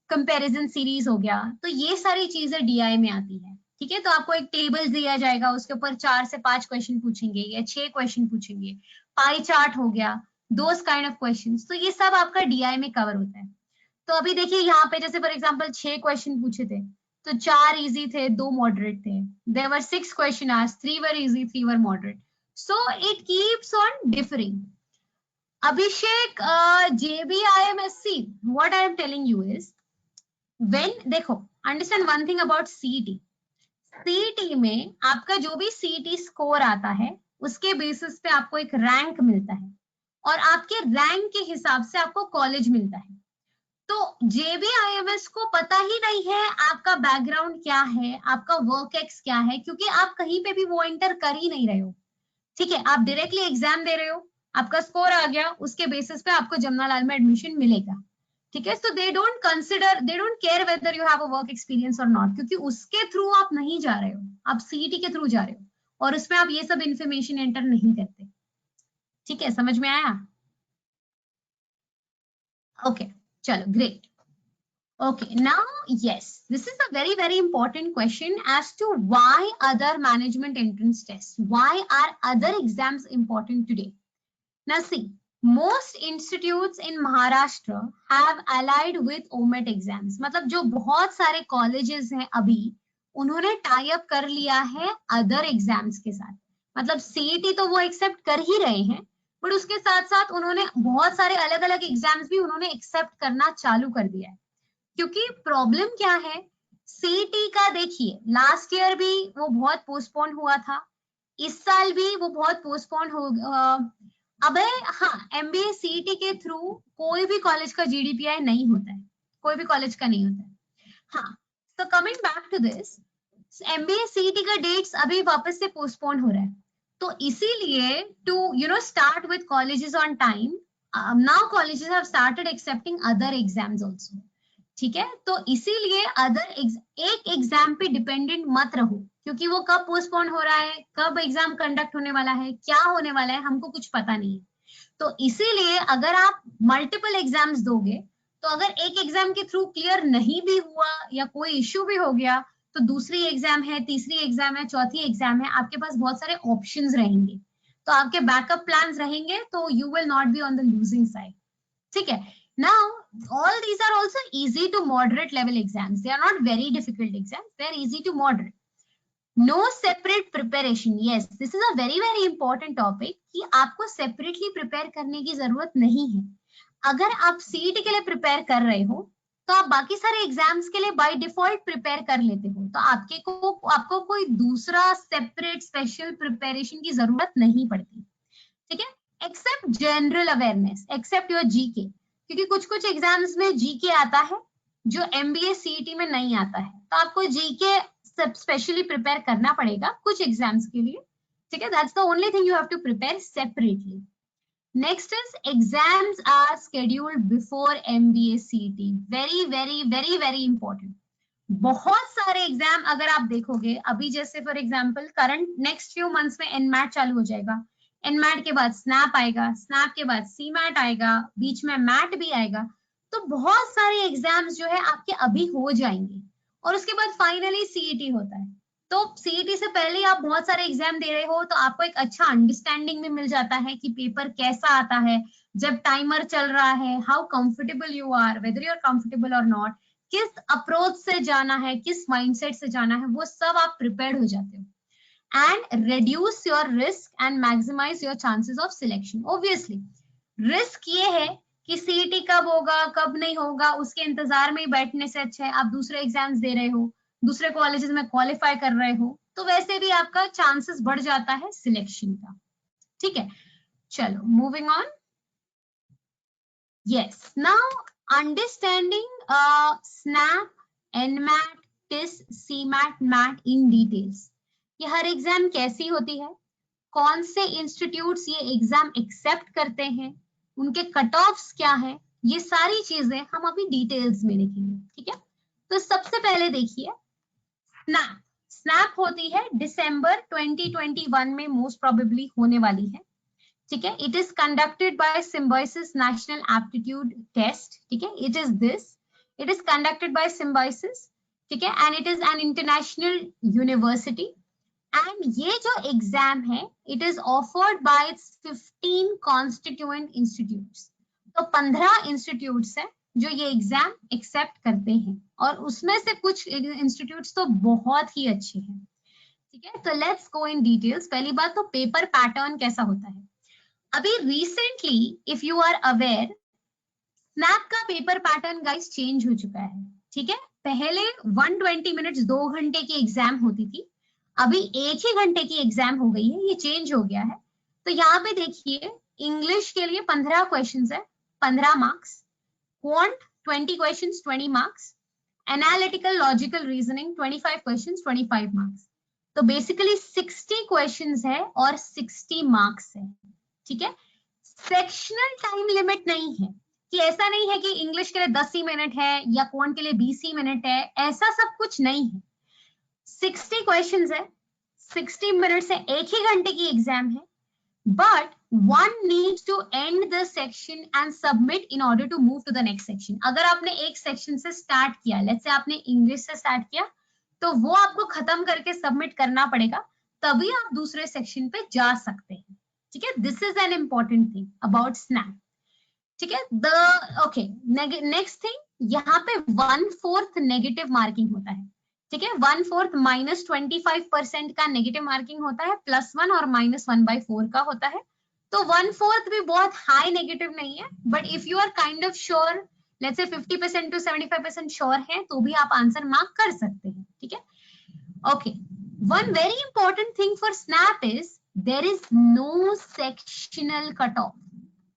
कंपैरिजन सीरीज हो गया, तो ये सारी चीजें डीआई में आती है। ठीक है, तो आपको एक टेबल दिया जाएगा, उसके ऊपर 4 से 5 क्वेश्चन पूछेंगे या 6 क्वेश्चन पूछेंगे, पाई चार्ट हो गया, दोस काइंड ऑफ क्वेश्चंस, तो ये सब आपका डीआई में कवर होता है। तो अभी देखिए यहाँ पे जैसे फॉर एग्जांपल 6 क्वेश्चन पूछे थे, तो 4 इजी थे, 2 मॉडरेट थे। There were 6 question asked, 3 were easy, 3 were moderate, so it keeps on differing. Abhishek, JBIMSC, what I am telling you is, when देखो, understand one thing about CET. CET में आपका जो भी CET स्कोर आता है उसके basis पे आपको एक रैंक मिलता है, और आपके रैंक के हिसाब से आपको कॉलेज मिलता है। तो JBIMS को पता ही नहीं है आपका बैकग्राउंड क्या है, आपका वर्क एक्स क्या है, क्योंकि आप कहीं पे भी वो एंटर कर ही नहीं रहे हो। ठीक है, आप डायरेक्टली एग्जाम दे रहे हो, आपका स्कोर आ गया, उसके बेसिस पे आपको जमनालाल में एडमिशन मिलेगा। ठीक है, so they don't consider, they don't care whether you have a work experience और नॉट, क्योंकि उसके थ्रू आप नहीं जा रहे हो, आप सीईटी के थ्रू जा रहे हो, और उसमें आप ये सब इंफॉर्मेशन एंटर नहीं करते। ठीक है, समझ में आया? ओके, चलो, great. Okay, now yes, this is a very very important question as to why other management entrance tests, why are other exams important today? Now see, most institutes in Maharashtra have allied with OMET exams. मतलब जो बहुत सारे colleges हैं अभी, उन्होंने tie up कर लिया है other exams के साथ। मतलब CET तो वो accept कर ही रहे हैं, but उसके साथ साथ उन्होंने बहुत सारे अलग अलग exams भी उन्होंने accept करना चालू कर दिया है। क्योंकि प्रॉब्लम क्या है, सीईटी का देखिए लास्ट ईयर भी वो बहुत पोस्टपोन हुआ था, इस साल भी वो बहुत पोस्टपोन हो। अब हाँ, एमबीए सीईटी के थ्रू कोई भी कॉलेज का जीडीपीआई नहीं होता है, कोई भी कॉलेज का नहीं होता है। हाँ, तो coming back to this, MBA CET का डेट्स अभी वापस से पोस्टपोन हो रहा है, तो इसीलिए to start with colleges on time, now colleges have started accepting other exams also. ठीक है, तो इसीलिए एक एग्जाम पे डिपेंडेंट मत रहो, क्योंकि वो कब पोस्टपोन हो रहा है, कब एग्जाम कंडक्ट होने वाला है, क्या होने वाला है, हमको कुछ पता नहीं है। तो इसीलिए अगर आप मल्टीपल एग्जाम्स दोगे, तो अगर एक एग्जाम के थ्रू क्लियर नहीं भी हुआ या कोई इश्यू भी हो गया, तो दूसरी एग्जाम है, तीसरी एग्जाम है, चौथी एग्जाम है, आपके पास बहुत सारे ऑप्शंस रहेंगे, तो आपके बैकअप प्लान्स रहेंगे, तो you will not be on the losing side. ठीक है, now all these are also easy to moderate level exams, they are not very difficult exams, they are easy to moderate. No separate preparation, yes, this is a very very important topic कि आपको separately prepare करने की जरूरत नहीं है। अगर आप CET के लिए प्रिपेयर कर रहे हो, तो आप बाकी सारे एग्जाम्स के लिए बाय डिफॉल्ट प्रिपेयर कर लेते हो, तो आपको कोई दूसरा सेपरेट स्पेशल प्रिपरेशन की जरूरत नहीं पड़ती। ठीक है, except general awareness, except your GK, क्योंकि कुछ कुछ एग्जाम्स में जीके आता है जो एमबीए सीईटी में नहीं आता है, तो आपको जीके सब स्पेशली प्रिपेयर करना पड़ेगा कुछ एग्जाम्स के लिए, ठीक है। That's the only thing you have to prepare separately. Next is exams are scheduled before MBA CET, very very very very important. बहुत सारे एग्जाम अगर आप देखोगे अभी, जैसे for example current next few months में एनमैट चालू हो जाएगा, एनमैट के बाद स्नैप आएगा, स्नैप के बाद सीमैट आएगा, बीच में मैट भी आएगा, तो बहुत सारे एग्जाम्स जो है आपके अभी हो जाएंगे और उसके बाद फाइनली सीईटी होता है। तो सीईटी से पहले आप बहुत सारे एग्जाम दे रहे हो तो आपको एक अच्छा अंडरस्टैंडिंग भी मिल जाता है कि पेपर कैसा आता है, जब टाइमर चल रहा है, how comfortable you are, whether you are comfortable और नॉट, किस अप्रोच से जाना है, किस माइंडसेट से जाना है, वो सब आप प्रिपेयर्ड हो जाते हो। And reduce your risk and maximize your chances of selection. Obviously risk ये है कि सीईटी कब होगा कब नहीं होगा उसके इंतजार में ही बैठने से अच्छा है आप दूसरे एग्जाम्स दे रहे हो, दूसरे कॉलेजेस में क्वालिफाई कर रहे हो, तो वैसे भी आपका चांसेस बढ़ जाता है सिलेक्शन का, ठीक है। चलो moving on. Yes, now understanding SNAP, NMAT, TISS, CMAT, MAT in details. ये हर एग्जाम कैसी होती है, कौन से इंस्टीट्यूट्स ये एग्जाम एक्सेप्ट करते हैं, उनके कट ऑफ्स क्या है, ये सारी चीजें हम अभी डिटेल्स में देखेंगे, ठीक है। तो सबसे पहले देखिए स्नैप। स्नैप होती है दिसंबर 2021 में मोस्ट प्रोबेबली होने वाली है, ठीक है। It is conducted by Symbiosis national aptitude test, ठीक है। It is conducted by Symbiosis, ठीक है, and it is an international university. And ये जो एग्जाम है it is offered by 15 constituent institutes, तो 15 इंस्टीट्यूट्स है जो ये एग्जाम एक्सेप्ट करते हैं और उसमें से कुछ इंस्टीट्यूट्स तो बहुत ही अच्छे हैं, ठीक है। तो लेट्स गो इन डिटेल्स। पहली बात तो पेपर पैटर्न कैसा होता है। अभी recently if you are aware, SNAP का पेपर पैटर्न गाइस चेंज हो चुका है, ठीक है। पहले 120 मिनट्स 2 घंटे की एग्जाम होती थी, अभी 1 ही घंटे की एग्जाम हो गई है, ये चेंज हो गया है। तो यहाँ पे देखिए इंग्लिश के लिए 15 क्वेश्चंस है, 15 marks, quant 20 questions 20 marks, analytical logical reasoning 25 questions 25 marks. तो बेसिकली 60 क्वेश्चंस है और 60 मार्क्स है, ठीक है। सेक्शनल टाइम लिमिट नहीं है कि ऐसा नहीं है कि इंग्लिश के लिए 10 ही मिनट है या क्वांट के लिए 20 ही मिनट है, ऐसा सब कुछ नहीं है। 60 क्वेश्चंस है, 60 मिनट से 1 ही घंटे की एग्जाम है, but one needs to end the section and submit in order to move to the next section. अगर आपने एक सेक्शन से स्टार्ट किया, लेट्स से आपने इंग्लिश से स्टार्ट किया, तो वो आपको खत्म करके सबमिट करना पड़ेगा, तभी आप दूसरे सेक्शन पे जा सकते हैं, ठीक है। This is an important thing about snap, ठीक है। ओके, नेक्स्ट थिंग, यहाँ पे 1/4 नेगेटिव मार्किंग होता है, ठीक है। 1/4 -25% का नेगेटिव मार्किंग होता है, +1 और -1/4 का होता है। तो 1/4 भी बहुत हाई नेगेटिव नहीं है, but if you are kind of sure, let's say 50% to 75% sure है, तो भी आप आंसर मार्क कर सकते हैं, ठीक है। Okay, one very important thing for SNAP is there is no sectional cut off,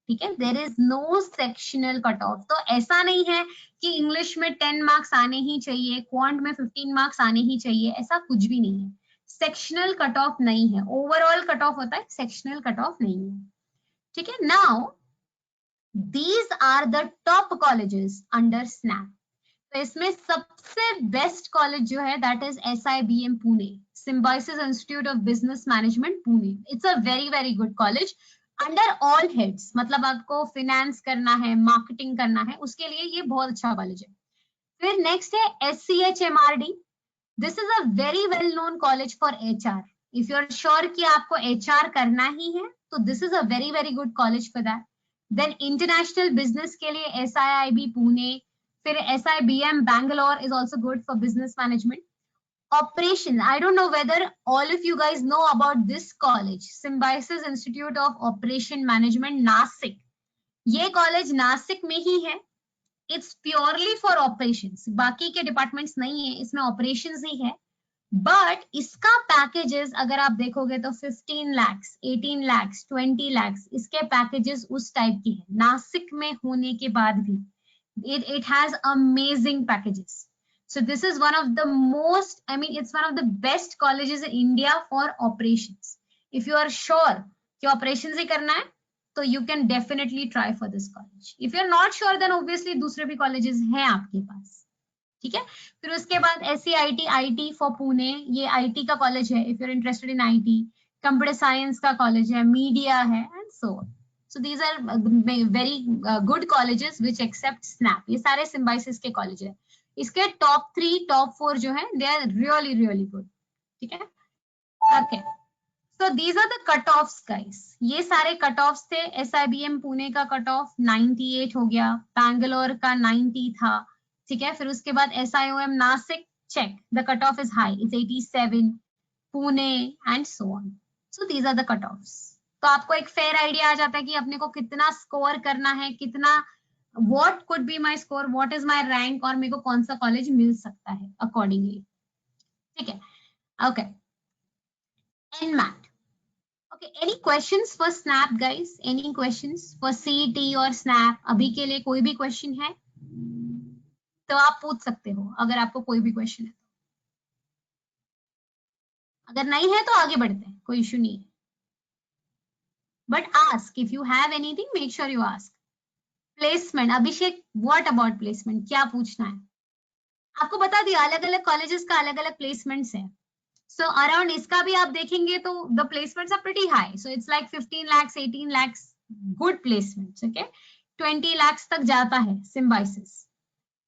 ठीक है। There is no sectional cut off. तो ऐसा नहीं है कि इंग्लिश में 10 मार्क्स आने ही चाहिए, क्वांट में 15 मार्क्स आने ही चाहिए, ऐसा कुछ भी नहीं है। सेक्शनल कट ऑफ नहीं है, ओवरऑल कट ऑफ होता है, सेक्शनल कट ऑफ नहीं है, ठीक है। Now these are the top colleges under SNAP. तो इसमें सबसे बेस्ट कॉलेज जो है that is SIBM Pune, Symbiosis institute of business management Pune. It's a very very good college under all heads, मतलब आपको फिनेंस करना है, मार्केटिंग करना है, उसके लिए ये बहुत अच्छा कॉलेज है। फिर नेक्स्ट है SCHMRD। This is a very well known college for HR। If you are sure कि आपको HR करना ही है, तो this is a very very good college for that. Then international business के लिए SIIB पुणे, फिर SIBM Bangalore is also good for business management. Operations, I don't know whether all of you guys know about this college, Symbiosis Institute of Operation Management, Nashik. ये college Nashik में ही है। It's purely for operations, बाकी के departments नहीं है, इसमें operations ही है। But इसका पैकेजेस अगर आप देखोगे तो 15 lakhs, 18 lakhs, 20 lakhs इसके पैकेजेस उस टाइप की है। नासिक में होने के बाद भी it has amazing packages. So this is one of the most, I mean it's one of the best colleges in India for operations. If you are sure कि operations ही करना है तो you can definitely try for this college. If you are not sure then obviously दूसरे भी colleges हैं आपके पास, ठीक है। फिर उसके बाद SCIT IT फॉर पुणे, ये IT का कॉलेज है if you are interested in IT। Computer science का कॉलेज है, मीडिया है and so on. So these are very good colleges which accept SNAP. ये सारे सिम्बाइसिस के कॉलेज है। इसके टॉप 3 टॉप 4 जो है they are really really good, ठीक है। Okay, so these are the cut offs guys. ये सारे कट ऑफ्स थे। SIBM पुणे का कट ऑफ 98 हो गया, बैंगलोर का 90 था, ठीक है। फिर उसके बाद SIOM Nashik, check the cut off is high, it's 87, Pune and so on. So these are the cut offs. तो आपको एक फेयर आइडिया आ जाता है कि अपने को कितना स्कोर करना है, कितना what could be my score, what is my rank, और मेरे को कौन सा कॉलेज मिल सकता है अकॉर्डिंगली, ठीक है। Okay, NMAT। Okay, any questions for SNAP guys? Any questions for CET और SNAP? अभी के लिए कोई भी क्वेश्चन है तो आप पूछ सकते हो, अगर आपको कोई भी क्वेश्चन है। अगर नहीं है तो आगे बढ़ते हैं, कोई इशू नहीं है। But ask, if you have anything make sure you ask. Placement, Abhishek what about placement, क्या पूछना है? आपको बता दिया अलग अलग कॉलेजेस का अलग अलग प्लेसमेंट्स है। सो अराउंड इसका भी आप देखेंगे तो the placements are pretty high. So it's like 15 lakhs, 18 lakhs good placements, okay. 20 lakhs तक जाता है सिम्बाइसिस।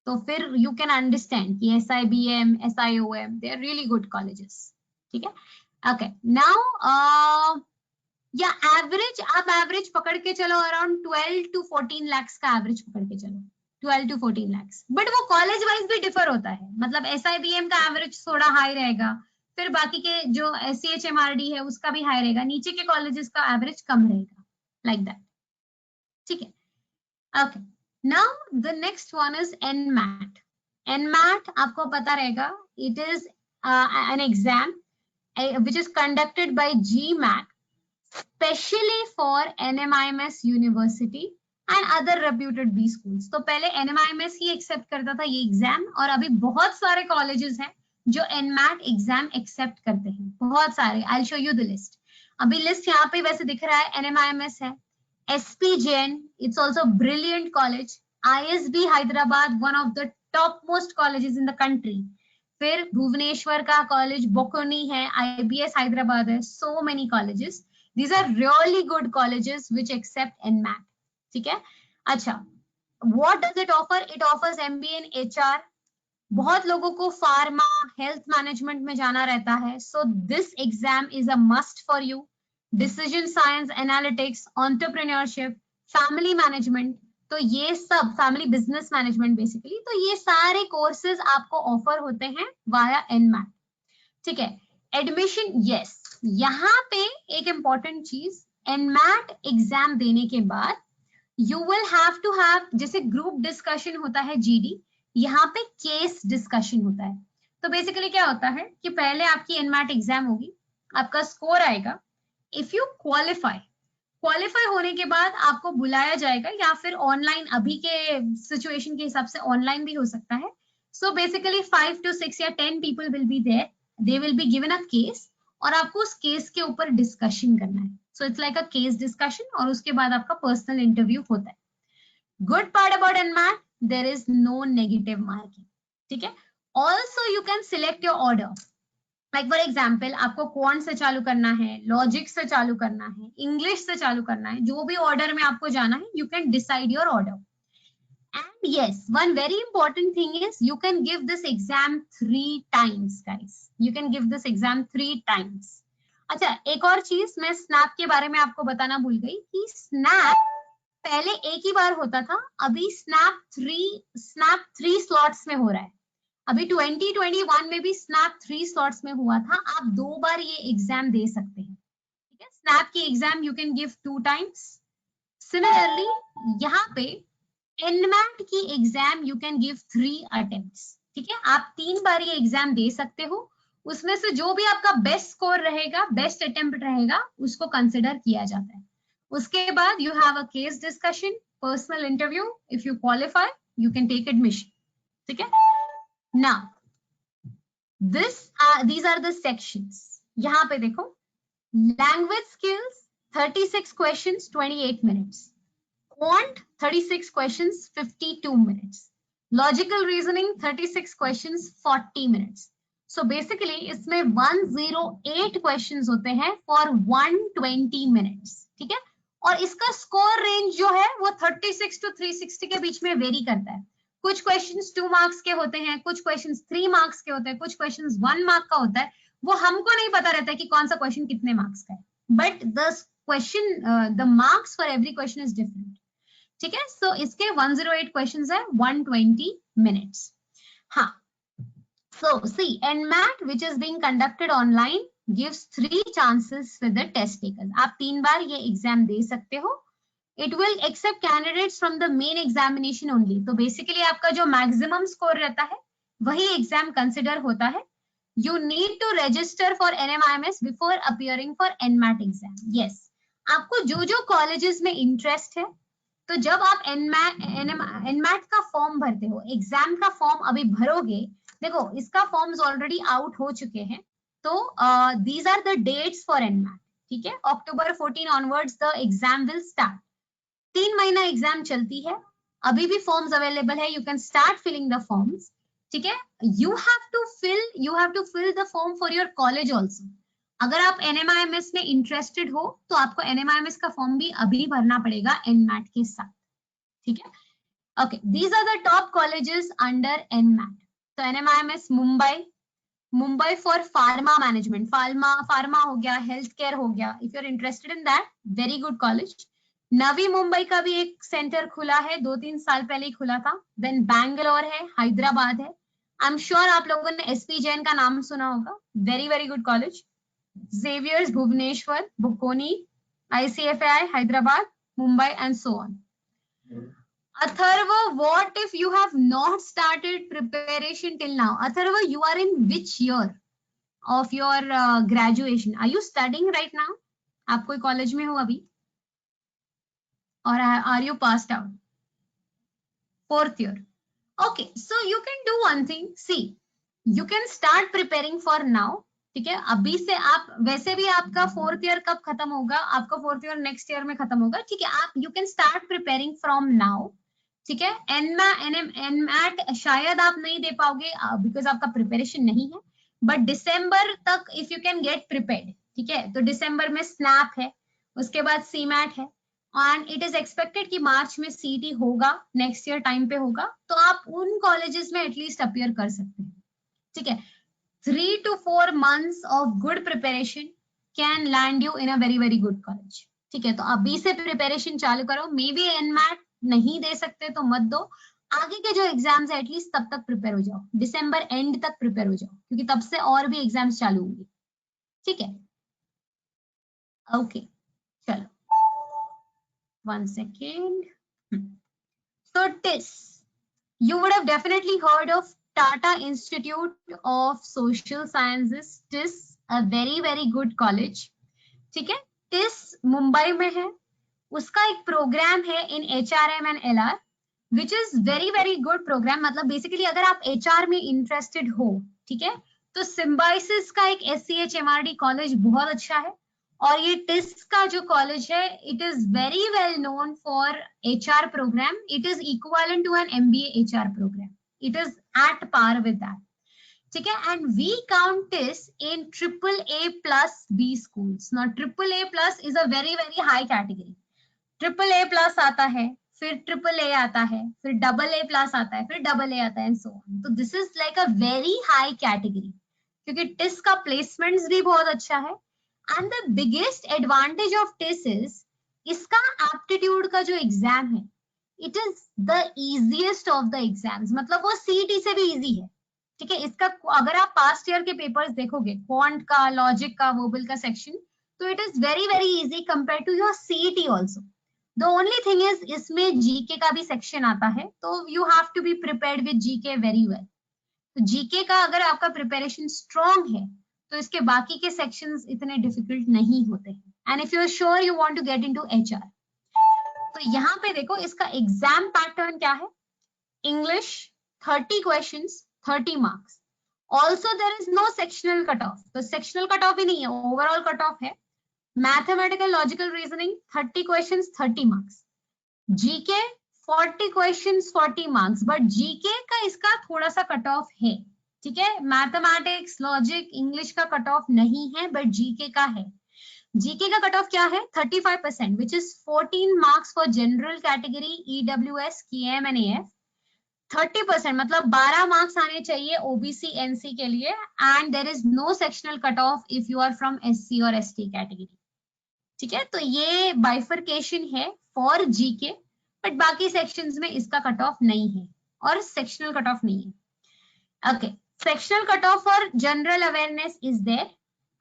तो फिर यू कैन अंडरस्टैंड कि SIBM, SIOM they are really good colleges, ठीक है। ओके, नाउ या एवरेज, आप एवरेज पकड़ के चलो अराउंड 12 to 14 lakhs का एवरेज पकड़ के चलो, 12 to 14 lakhs। बट वो कॉलेज वाइज भी डिफर होता है, मतलब SIBM का एवरेज थोड़ा हाई रहेगा, फिर बाकी के जो SCHMRD है उसका भी हाई रहेगा, नीचे के कॉलेजेस का एवरेज कम रहेगा, लाइक दैट, ठीक है। Okay, now the next one is NMAT। NMAT आपको पता रहेगा, it is an exam which is conducted by GMAT specially for NMIMS University and other reputed B schools। तो पहले NMIMS ही accept करता था ये एग्जाम, और अभी बहुत सारे कॉलेजेस हैं जो NMAT एग्जाम एक्सेप्ट करते हैं, बहुत सारे। I'll show you the list। अभी लिस्ट यहाँ पे वैसे दिख रहा है, NMIMS है, SP Jain, it's also brilliant college, ISB Hyderabad, one of the topmost colleges in the country। फिर भुवनेश्वर का कॉलेज बोकोनी है, IBS हैदराबाद है, so many colleges। These are really good colleges which accept NMAT, ठीक है। अच्छा, what does it offer? It offers MBA in HR। बहुत लोगों को फार्मा, हेल्थ मैनेजमेंट में जाना रहता है, so this exam is a must for you। Decision science, analytics, entrepreneurship, family management, तो ये सब फैमिली बिजनेस मैनेजमेंट बेसिकली, तो ये सारे कोर्सेज आपको ऑफर होते हैं वाया NMAT, ठीक है। एडमिशन, यस, यहाँ पे एक इंपॉर्टेंट चीज, NMAT एग्जाम देने के बाद you will have to have, जैसे ग्रुप डिस्कशन होता है GD, यहाँ पे केस डिस्कशन होता है। तो बेसिकली क्या होता है कि पहले आपकी NMAT एग्जाम होगी, आपका स्कोर आएगा, इफ यू क्वालिफाई होने के बाद आपको बुलाया जाएगा, या फिर ऑनलाइन, अभी के सिचुएशन के हिसाब से ऑनलाइन भी हो सकता है। सो बेसिकली 5 to 6 या 10 people will be there, they will be given a case, और आपको उस केस के ऊपर डिस्कशन करना है। So it's like a case discussion, और उसके बाद आपका पर्सनल इंटरव्यू होता है। Good part about NMAT, there is no negative marking, ठीक है। Also you can select your order, like for example आपको क्वांट से चालू करना है, लॉजिक से चालू करना है, इंग्लिश से चालू करना है, जो भी ऑर्डर में आपको जाना है, you can decide your order. And yes, one very important thing is you can give this exam 3 times, guys. You can give this exam 3 times. अच्छा, एक और चीज मैं स्नैप के बारे में आपको बताना भूल गई कि स्नैप पहले एक ही बार होता था, अभी स्नैप 3 स्लॉट्स में हो रहा है। अभी 2021 में भी स्नैप 3 स्लॉट्स में हुआ था, आप 2 बार ये एग्जाम दे सकते हैं, ठीक है। स्नैप की exam you can give 2 times. Similarly यहाँ पे NMAT की exam you can give 3 attempts, ठीक है। आप 3 बार ये एग्जाम दे सकते हो, उसमें से जो भी आपका बेस्ट स्कोर रहेगा, बेस्ट अटेम्प्ट रहेगा, उसको कंसिडर किया जाता है। उसके बाद you have a case discussion, personal interview, if you qualify you can take admission. ठीक है, now these are the sections। यहाँ पे देखो, language skills 36 questions 28 minutes, quant 36 questions 52 minutes, logical reasoning 36 questions 40 minutes. So basically इसमें 108 questions होते हैं for 120 minutes. ठीक है, और इसका स्कोर रेंज जो है वो 36 to 360 के बीच में वेरी करता है। कुछ क्वेश्चंस 2 मार्क्स के होते हैं, कुछ क्वेश्चंस 3 मार्क्स के होते हैं, कुछ क्वेश्चंस 1 मार्क का होता है। वो हमको नहीं पता रहता है कि कौन सा क्वेश्चन कितने मार्क्स का है, but the marks for every question is different. ठीक है, सो इसके 108 क्वेश्चंस है, 120 मिनट्स। हाँ, so see, NMAT which is being conducted online gives 3 chances for the test takers। आप 3 बार ये एग्जाम दे सकते हो। It will accept candidates from the main examination only। तो बेसिकली आपका जो मैक्सिमम स्कोर रहता है वही एग्जाम कंसिडर होता है। You need to register for NMIMS before appearing for NMAT exam। Yes, आपको जो जो कॉलेजेस में इंटरेस्ट है, तो जब आप NMAT का फॉर्म भरते हो, एग्जाम का फॉर्म अभी भरोगे, देखो इसका फॉर्म्स ऑलरेडी आउट हो चुके हैं, तो these are the dates for NMAT। ठीक है, October 14 onwards the exam will start. 3 महीना एग्जाम चलती है, अभी भी फॉर्म्स अवेलेबल है, you can start filling the forms. ठीक है, you have to fill the form for your college also. अगर आप NMIMS में इंटरेस्टेड हो तो आपको NMIMS का फॉर्म भी अभी भरना पड़ेगा NMAT के साथ। ठीक है, okay, these are the top colleges under NMAT। तो NMIMS Mumbai for pharma management, pharma हो गया, हेल्थ केयर हो गया, if you are interested in that, very good college. Navi Mumbai का भी एक सेंटर खुला है, 2-3 साल पहले ही खुला था। देन बैंगलोर है, हैदराबाद है। आई एम श्योर आप लोगों ने SP जैन का नाम सुना होगा, very very good college. Xavier's Bhubaneswar, Bocconi, ICFI Hyderabad, Mumbai, and so on। Atharva, what if you have not started preparation till now? Atharva, you are in which year of your graduation? Are you studying right now? आप कोई college में हो अभी? Or are you passed out? 4th year. Okay, so you can do one thing. See, you can start preparing for now। ठीक है, अभी से आप, वैसे भी आपका 4th ईयर कब खत्म होगा, आपका 4th ईयर नेक्स्ट ईयर में खत्म होगा। ठीक है, आप you can start preparing from now. ठीक है, NMAT शायद आप नहीं दे पाओगे बिकॉज आपका प्रिपरेशन नहीं है, बट दिसंबर तक if you can gate prepared. ठीक है, तो दिसंबर में स्नैप है, उसके बाद CMAT है, एंड इट इज एक्सपेक्टेड कि मार्च में CET होगा, नेक्स्ट ईयर टाइम पे होगा, तो आप उन कॉलेजेस में एटलीस्ट अपियर कर सकते हैं। ठीक है, 3 to 4 months of good preparation can land you in a very very good college। ठीक है, तो अभी से प्रिपरेशन चालू करो। मे बी NMAT नहीं दे सकते तो मत दो, आगे के जो एग्जाम्स है एटलीस्ट तब तक प्रिपेयर हो जाओ, दिसंबर एंड तक प्रिपेयर हो जाओ, क्योंकि तब से और भी एग्जाम्स चालू होंगे। ठीक है, ओके, चलो 1 second। So TIS, you would have definitely heard of Tata Institute of Social Sciences, TIS, a very very good college। ठीक है, TIS मुंबई में है, उसका एक प्रोग्राम है in HRM and LR which is very very good programme. मतलब basically अगर आप HR में इंटरेस्टेड हो, ठीक है, तो सिम्बाइसिस का एक SCH MRD कॉलेज बहुत अच्छा है, और ये TIS का जो कॉलेज है it is very well known for HR programme. It is equivalent to an MBA HR programme, it is at par with that. ठीक है, and we count TIS in AAA+ B schools। Now AAA+ is a very very high category। AAA+ आता है, फिर AAA आता है, फिर AA+ आता है, फिर AA आता है, एंड सो ऑन। तो this is like a very high category, क्योंकि TIS का प्लेसमेंट्स भी बहुत अच्छा है। And the biggest advantage of TIS is इसका एप्टीट्यूड का जो एग्जाम है it is the easiest of the exams. मतलब वो CET से भी इजी है। ठीक है, इसका अगर आप पास्ट ईयर के पेपर्स देखोगे, क्वांट का, लॉजिक का, वोबल का सेक्शन, तो it is very very easy compare to your CET also. The only thing is इसमें GK का भी सेक्शन आता है, तो you have to be prepared with GK very well. तो जीके का अगर आपका प्रिपरेशन स्ट्रॉन्ग है तो इसके बाकी के सेक्शंस इतने डिफिकल्ट नहीं होते हैं. And if you are sure you want to get into HR, तो यहाँ पे देखो इसका एग्जाम पैटर्न क्या है. English 30 questions 30 marks. Also there is no sectional cut off, तो सेक्शनल कट ऑफ ही नहीं है, ओवरऑल कट ऑफ है. Mathematical logical reasoning 30 questions 30 marks. GK 40 questions 40 marks, but GK का इसका थोड़ा सा कट ऑफ है. ठीक है, मैथमेटिक्स लॉजिक इंग्लिश का कट ऑफ नहीं है, बट जीके का है. जीके का कट ऑफ क्या है? 35%, which is 14 marks for general category, EWS, KM and AF. 30% मतलब 12 मार्क्स आने चाहिए ओबीसी एनसी के लिए. And there is no sectional cut off if you are from SC और एसटी कैटेगरी. ठीक है, तो ये बाइफर्केशन है फॉर जीके, बट बाकी सेक्शंस में इसका कट ऑफ नहीं है और सेक्शनल कट ऑफ नहीं है. Okay, sectional cut off for general awareness is there,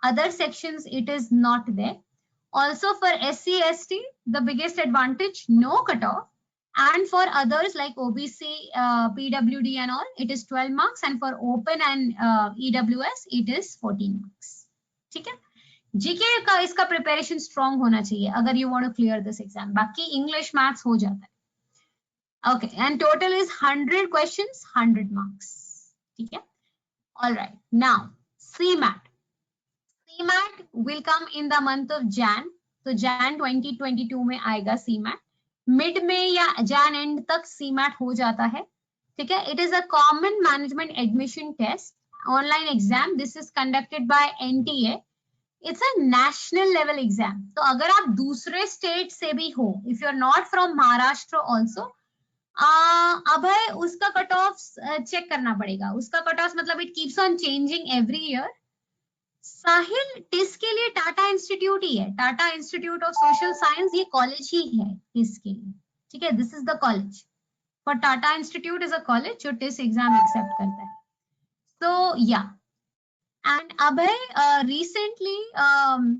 other sections it is not there. Also for SC ST the biggest advantage, no cutoff, and for others like OBC, PWD and all it is 12 marks, and for open and EWS it is 14 marks. ठीक है, GK का इसका preparation strong होना चाहिए अगर you want to clear this exam. बाकी English maths हो जाता है. Okay, and total is 100 questions 100 marks. ठीक है, alright. Now CMAT. CMAT will come in the month of Jan. तो Jan 2022 में आएगा CMAT. मिड में या Jan एंड तक CMAT हो जाता है. ठीक है, it is a common management admission test, online exam. This is conducted by NTA. It's a national level exam. तो अगर आप दूसरे स्टेट से भी हो, if you are not from Maharashtra also, अभय उसका कट ऑफ चेक करना पड़ेगा. उसका कट ऑफ मतलब it keeps on changing every year. Sahil TISS के लिए टाटा इंस्टीट्यूट ही है, Tata institute of social science, ये कॉलेज ही है टिस के लिए. ठीक है, this is the college for Tata institute, is a college जो टिस एग्जाम एक्सेप्ट करता है. So yeah, and Abhay, recently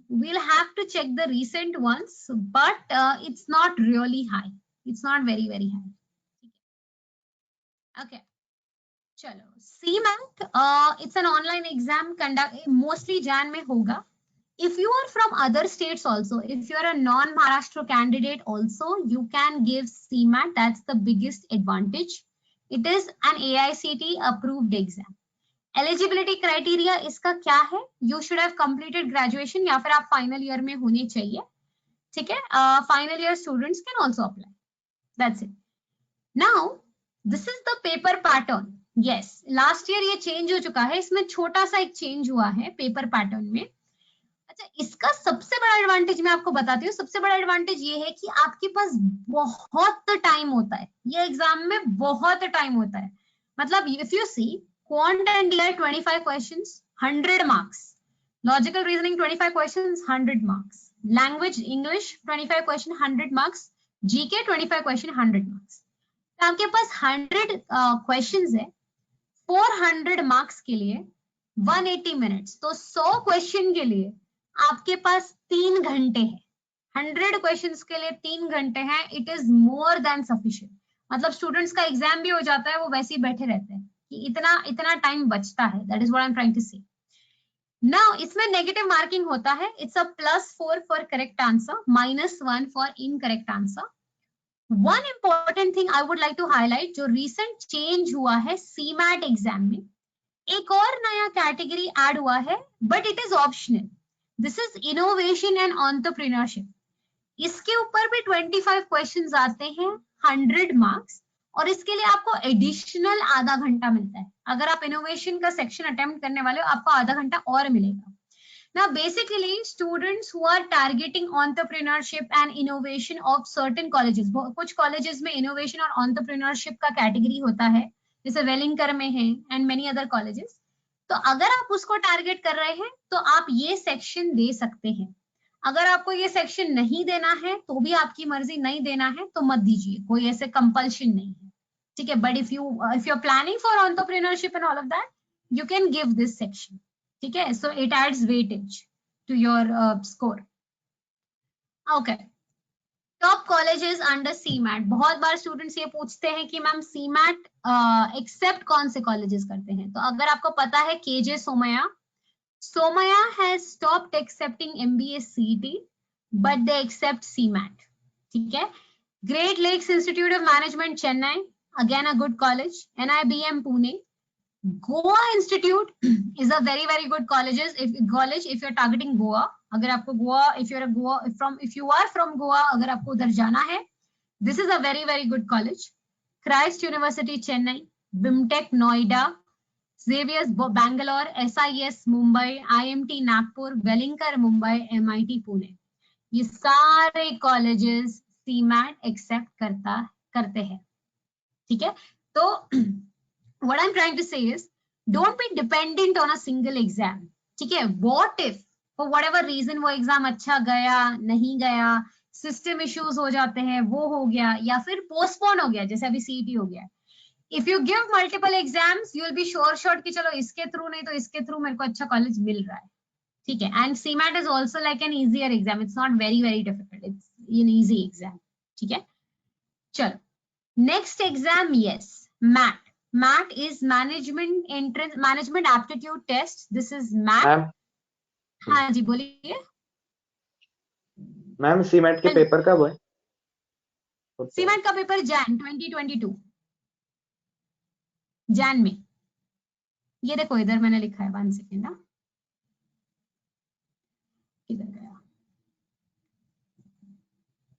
we'll have to check the recent ones, but it's not really high. It's not very high. Okay. चलो, CMAT, it's an online exam conduct mostly Jan में होगा. If you are from other states also, if you are a non-Maharashtra candidate also, you can give CMAT. That's the biggest advantage. It is an AICT approved exam. Eligibility criteria इसका क्या है? You should have completed graduation या फिर आप final year में होने चाहिए. ठीक है, final year students can also apply. That's it. Now, this is the paper pattern. Yes, last year ये चेंज हो चुका है. इसमें छोटा सा एक चेंज हुआ है पेपर पैटर्न में. अच्छा, इसका सबसे बड़ा एडवांटेज मैं आपको बताती हूँ. सबसे बड़ा एडवांटेज ये है कि आपके पास बहुत टाइम होता है. ये एग्जाम में बहुत टाइम होता है. मतलब if you see quant and DI 25 questions 100 marks, logical reasoning 25 questions 100 marks, language English 25 question 100 marks, GK 25 question 100 marks. आपके पास 100 क्वेश्चंस है 400 मार्क्स के लिए 180 मिनट्स. तो 100 क्वेश्चन के लिए आपके पास 3 घंटे है. 100 क्वेश्चंस के लिए 3 घंटे हैं. It is more than sufficient. मतलब स्टूडेंट्स का एग्जाम भी हो जाता है, वो वैसे ही बैठे रहते हैं कि इतना टाइम बचता है. That is what I am trying to say. Now इसमें नेगेटिव मार्किंग होता है. It's a +4 for correct answer, -1 for incorrect answer. One important thing I would like to highlight, जो recent change हुआ है CMAT एग्जाम में, एक और नया कैटेगरी ऐड हुआ है, but it is optional. This is innovation and entrepreneurship. इसके ऊपर भी 25 क्वेश्चंस आते हैं 100 मार्क्स, और इसके लिए आपको एडिशनल आधा घंटा मिलता है. अगर आप इनोवेशन का सेक्शन अटेम्प्ट करने वाले हो, आपको आधा घंटा और मिलेगा. Now, basically, students who are targeting entrepreneurship and innovation of certain colleges, कुछ colleges में innovation और entrepreneurship का category होता है, जैसे वेलिंगकर में है and many other colleges. तो अगर आप उसको टारगेट कर रहे हैं तो आप ये सेक्शन दे सकते हैं. अगर आपको ये सेक्शन नहीं देना है तो भी आपकी मर्जी, नहीं देना है तो मत दीजिए, कोई ऐसे कंपल्शन नहीं है. ठीक है, but if you are planning for entrepreneurship and all of that, you can give this section. ठीक है, so it adds weightage to your score. Okay, top colleges under CMAT. बहुत बार स्टूडेंट्स ये पूछते हैं कि मैम सीमैट एक्सेप्ट कौन से colleges करते हैं। तो अगर आपको पता है KJ Somaiya, Somaiya has stopped accepting MBA CET but they accept CMAT. ठीक है। Great lakes institute of management Chennai, again a good college. NIBM Pune, Goa institute is a very good college if you are targeting Goa. अगर आपको Goa, if you are from Goa, अगर आपको उधर जाना है, this is a very good college. Christ university Chennai, BIMTECH Noida, Xavier's Bangalore, SIES Mumbai, IMT Nagpur, वेलिंकर Mumbai, MIT Pune, ये सारे colleges CMAT accept करते हैं। ठीक है। तो what I'm trying to say is don't be dependent on a single exam. ठीक है। what if for whatever reason वो एग्जाम अच्छा गया, नहीं गया, सिस्टम इश्यूज हो जाते हैं, वो हो गया, या फिर पोस्टपोन हो गया, जैसे अभी सीईटी हो गया। If you give multiple exams you will be sure कि चलो इसके थ्रू नहीं तो इसके थ्रू मेरे को अच्छा कॉलेज मिल रहा है। ठीक है। And CMAT is also like an easier exam, it's not very difficult, it's an easy exam. ठीक है। चलो next exam, yes, MAT. MAT is management aptitude test. This is MAT. Ma'am, हाँ जी बोलिए। मैम सीमेट के paper कब है? Cement का पेपर जैन 2022 जैन में। ये देखो इधर मैंने लिखा है, 1 सेकेंड ना, किधर गया,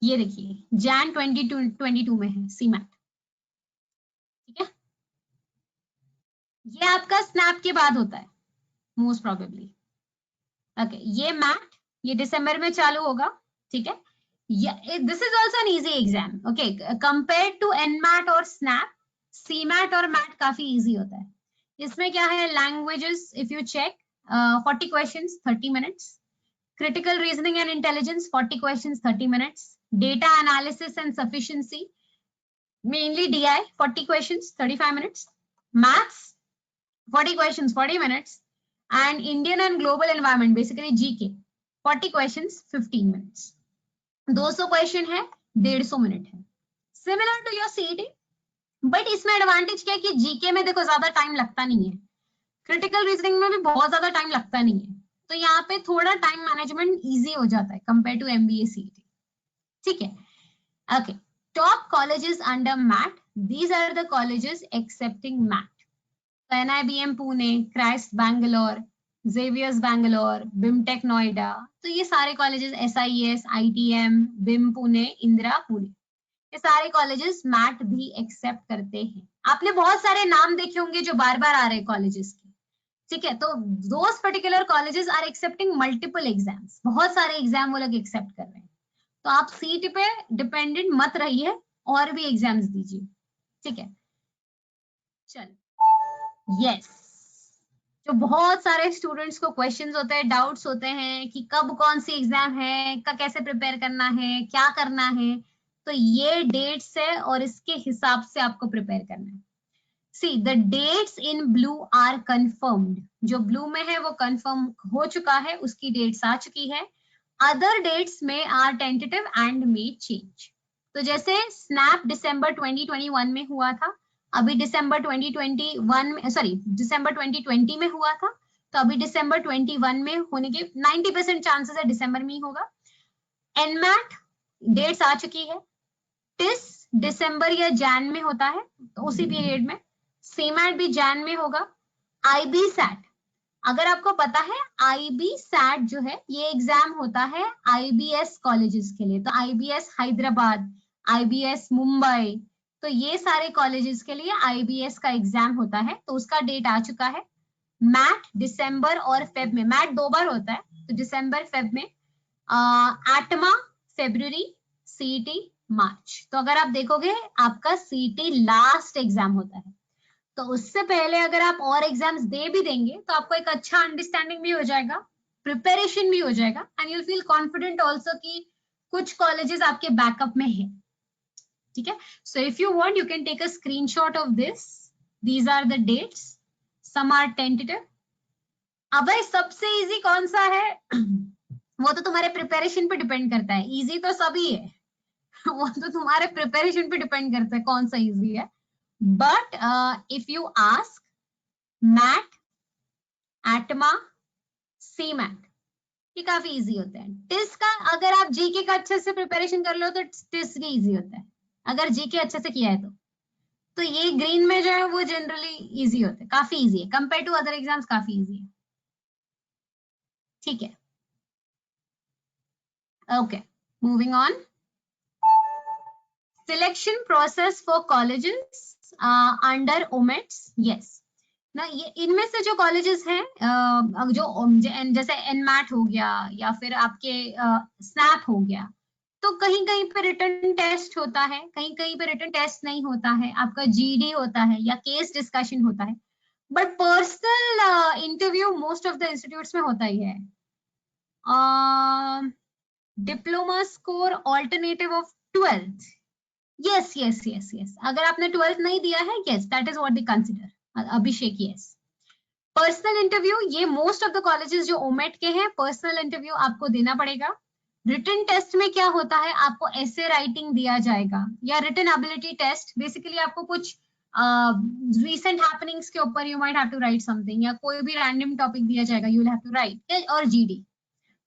ये देखिए जैन 2022 में है सीमेट। ठीक है। ये आपका स्नैप के बाद होता है मोस्ट प्रोबेबली। ओके, ये मैट ये दिसंबर में चालू होगा। ठीक है। This is also an easy exam. Okay, compare to NMAT और स्नैप, सीमैट और मैट काफी इजी होता है। इसमें क्या है, languages if you check 40 questions 30 minutes, critical reasoning and intelligence 40 questions 30 minutes, data analysis and sufficiency mainly DI 40 questions 35 minutes, maths 40 questions 40 minutes, and Indian and global environment basically GK 40 questions 15 minutes। 200 question है, 150 minute है, similar to your CET. But इसमें advantage क्या है कि GK में देखो ज्यादा time लगता नहीं है, क्रिटिकल रीजनिंग में भी बहुत ज्यादा टाइम लगता नहीं है, तो यहाँ पे थोड़ा टाइम मैनेजमेंट इजी हो जाता है कंपेयर टू एमबीए सीईटी। ठीक है। Okay, top colleges under MAT, these are the colleges accepting MAT. NIBM Pune, Christ Bangalore, Xavier's Bangalore, BIMTECH Noida, तो ये सारे colleges, SIES, ITM, BIMM Pune, Indira Pune, ये सारे कॉलेजेस मैट भी एक्सेप्ट करते हैं। आपने बहुत सारे नाम देखे होंगे जो बार बार आ रहे हैं कॉलेजेस के। ठीक है। तो those particular colleges are accepting multiple exams, बहुत सारे एग्जाम वो लोग एक्सेप्ट कर रहे हैं। तो आप सीट पे डिपेंडेंट मत रहिए, और भी एग्जाम्स दीजिए। ठीक है। चलो, यस, जो बहुत सारे स्टूडेंट्स को क्वेश्चंस होते हैं, डाउट्स होते हैं कि कब कौन सी एग्जाम है, का कैसे प्रिपेयर करना है, क्या करना है, तो ये डेट्स है और इसके हिसाब से आपको प्रिपेयर करना है। See the dates in blue are confirmed, जो ब्लू में है वो कंफर्म हो चुका है, उसकी डेट्स आ चुकी है। अदर डेट्स में are tentative and may change. तो जैसे स्नैप दिसंबर 2021 में हुआ था, अभी दिसंबर 2021 में, सॉरी दिसंबर 2020 में हुआ था, तो अभी दिसंबर 21 में होने के 90% चांसेस है दिसंबर में ही होगा। एनमैट डेट्स आ चुकी है, टिस दिसंबर या जैन में होता है, तो उसी पीरियड में। सीमैट भी जैन में होगा। IB सैट, अगर आपको पता है IB सैट जो है ये एग्जाम होता है IBS कॉलेजेस के लिए, तो IBS हैदराबाद, IBS मुंबई, तो ये सारे कॉलेजेस के लिए IBS का एग्जाम होता है, तो उसका डेट आ चुका है। मैट दिसंबर और फेब में, मैट 2 बार होता है, तो दिसंबर फेब में, एटमा फरवरी, सीईटी मार्च। तो अगर आप देखोगे आपका सीईटी लास्ट एग्जाम होता है, तो उससे पहले अगर आप और एग्जाम्स दे भी देंगे तो आपको एक अच्छा अंडरस्टैंडिंग भी हो जाएगा, प्रिपरेशन भी हो जाएगा, and you feel confident also कि कुछ कॉलेजेस आपके बैकअप में है। ठीक है। So if you want you can take a screenshot of this, these are the dates, some are tentative. अब भाई सबसे इजी कौन सा है वो तो तुम्हारे प्रिपरेशन पे डिपेंड करता है, इजी तो सभी है वो तो तुम्हारे प्रिपरेशन पे डिपेंड करता है कौन सा इजी है, but if you ask MAT, ATMA, CMAT, ये काफी इजी होता है। टिस का अगर आप जीके का अच्छे से प्रिपरेशन कर लो तो टिस भी इजी होता है, अगर जीके अच्छे से किया है तो ये ग्रीन में जो है वो जनरली इजी होता है, काफी इजी है कंपेयर टू अदर एग्जाम्स, काफी इजी है। ठीक है, okay, moving on. Selection process for colleges under OMETs, yes ना, ये इनमें से जो कॉलेजेस हैं जो जैसे एनमैट हो गया या फिर आपके स्नैप हो गया, तो कहीं कहीं पे रिटन टेस्ट होता है, कहीं कहीं पे रिटन टेस्ट नहीं होता है, आपका जीडी होता है या केस डिस्कशन होता है, but personal interview most of the institutes में होता ही है। Diploma score alternative of 12th, yes yes yes yes, अगर आपने 12th नहीं दिया है, yes that is what they consider. Abhishek, yes. Personal interview, ये मोस्ट ऑफ द कॉलेजेस जो ओमेट के हैं, पर्सनल इंटरव्यू आपको देना पड़ेगा। रिटन टेस्ट में क्या होता है, आपको एसे राइटिंग दिया जाएगा या रिटन एबिलिटी टेस्ट, बेसिकली आपको कुछ recent happenings के ऊपर you might have to write something, या कोई भी random topic दिया जाएगा, you will have to write, और जीडी।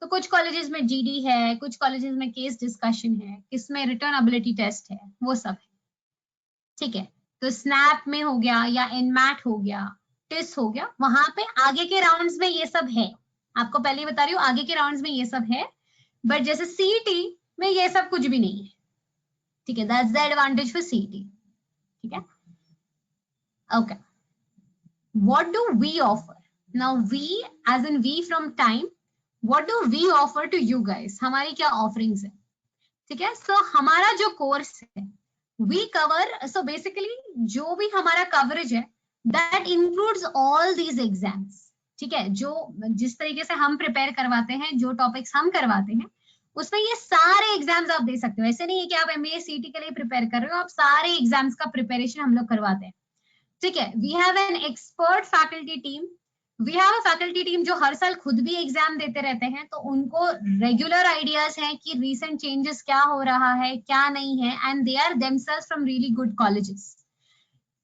तो कुछ कॉलेजेस में जीडी है, कुछ कॉलेजेस में केस डिस्कशन है, किसमें रिटर्न एबिलिटी टेस्ट है, वो सब है। ठीक है, तो स्नैप में हो गया या एनमैट हो गया, टिस हो गया, वहां पे आगे के राउंड्स में ये सब है, आपको पहले ही बता रही हूँ आगे के राउंड्स में ये सब है, बट जैसे सीईटी में ये सब कुछ भी नहीं है। ठीक है, that's the advantage for CET. ठीक है, okay, what do we offer now, we as in we from TIME, what do we offer to you guys, हमारी क्या ऑफरिंग्स है। ठीक है, सो हमारा जो कोर्स है वी कवर, सो बेसिकली जो भी हमारा कवरेज है that includes all these exams. ठीक है, जो जिस तरीके से हम प्रिपेयर करवाते हैं, जो टॉपिक्स हम करवाते हैं, उसमें ये सारे एग्जाम्स आप दे सकते हो। ऐसे नहीं है कि आप एमबीए सीटी के लिए प्रिपेयर कर रहे हो, आप सारे एग्जाम्स का प्रिपरेशन हम लोग करवाते हैं। ठीक है, we have an expert faculty team, we have a faculty team जो हर साल खुद भी एग्जाम देते रहते हैं, तो उनको रेगुलर आइडियाज हैं कि रीसेंट चेंजेस क्या हो रहा है क्या नहीं है, and they are themselves from really good colleges.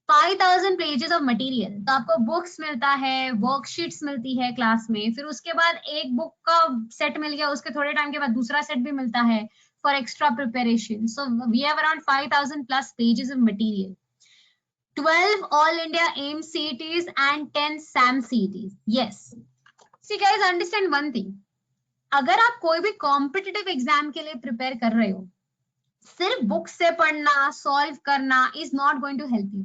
5000 pages of material, तो आपको बुक्स मिलता है, वर्कशीट्स मिलती है क्लास में, फिर उसके बाद एक बुक का सेट मिल गया, उसके थोड़े टाइम के बाद दूसरा सेट भी मिलता है for extra preparation. So we have around 5000 plus pages of material, 12 all India AIMS CETs and 10 SAM CETs. Yes. See guys, understand one thing. अगर आप कोई भी कॉम्पिटिटिव एग्जाम के लिए प्रिपेयर कर रहे हो, सिर्फ बुक से पढ़ना, सॉल्व करना is not going to help you.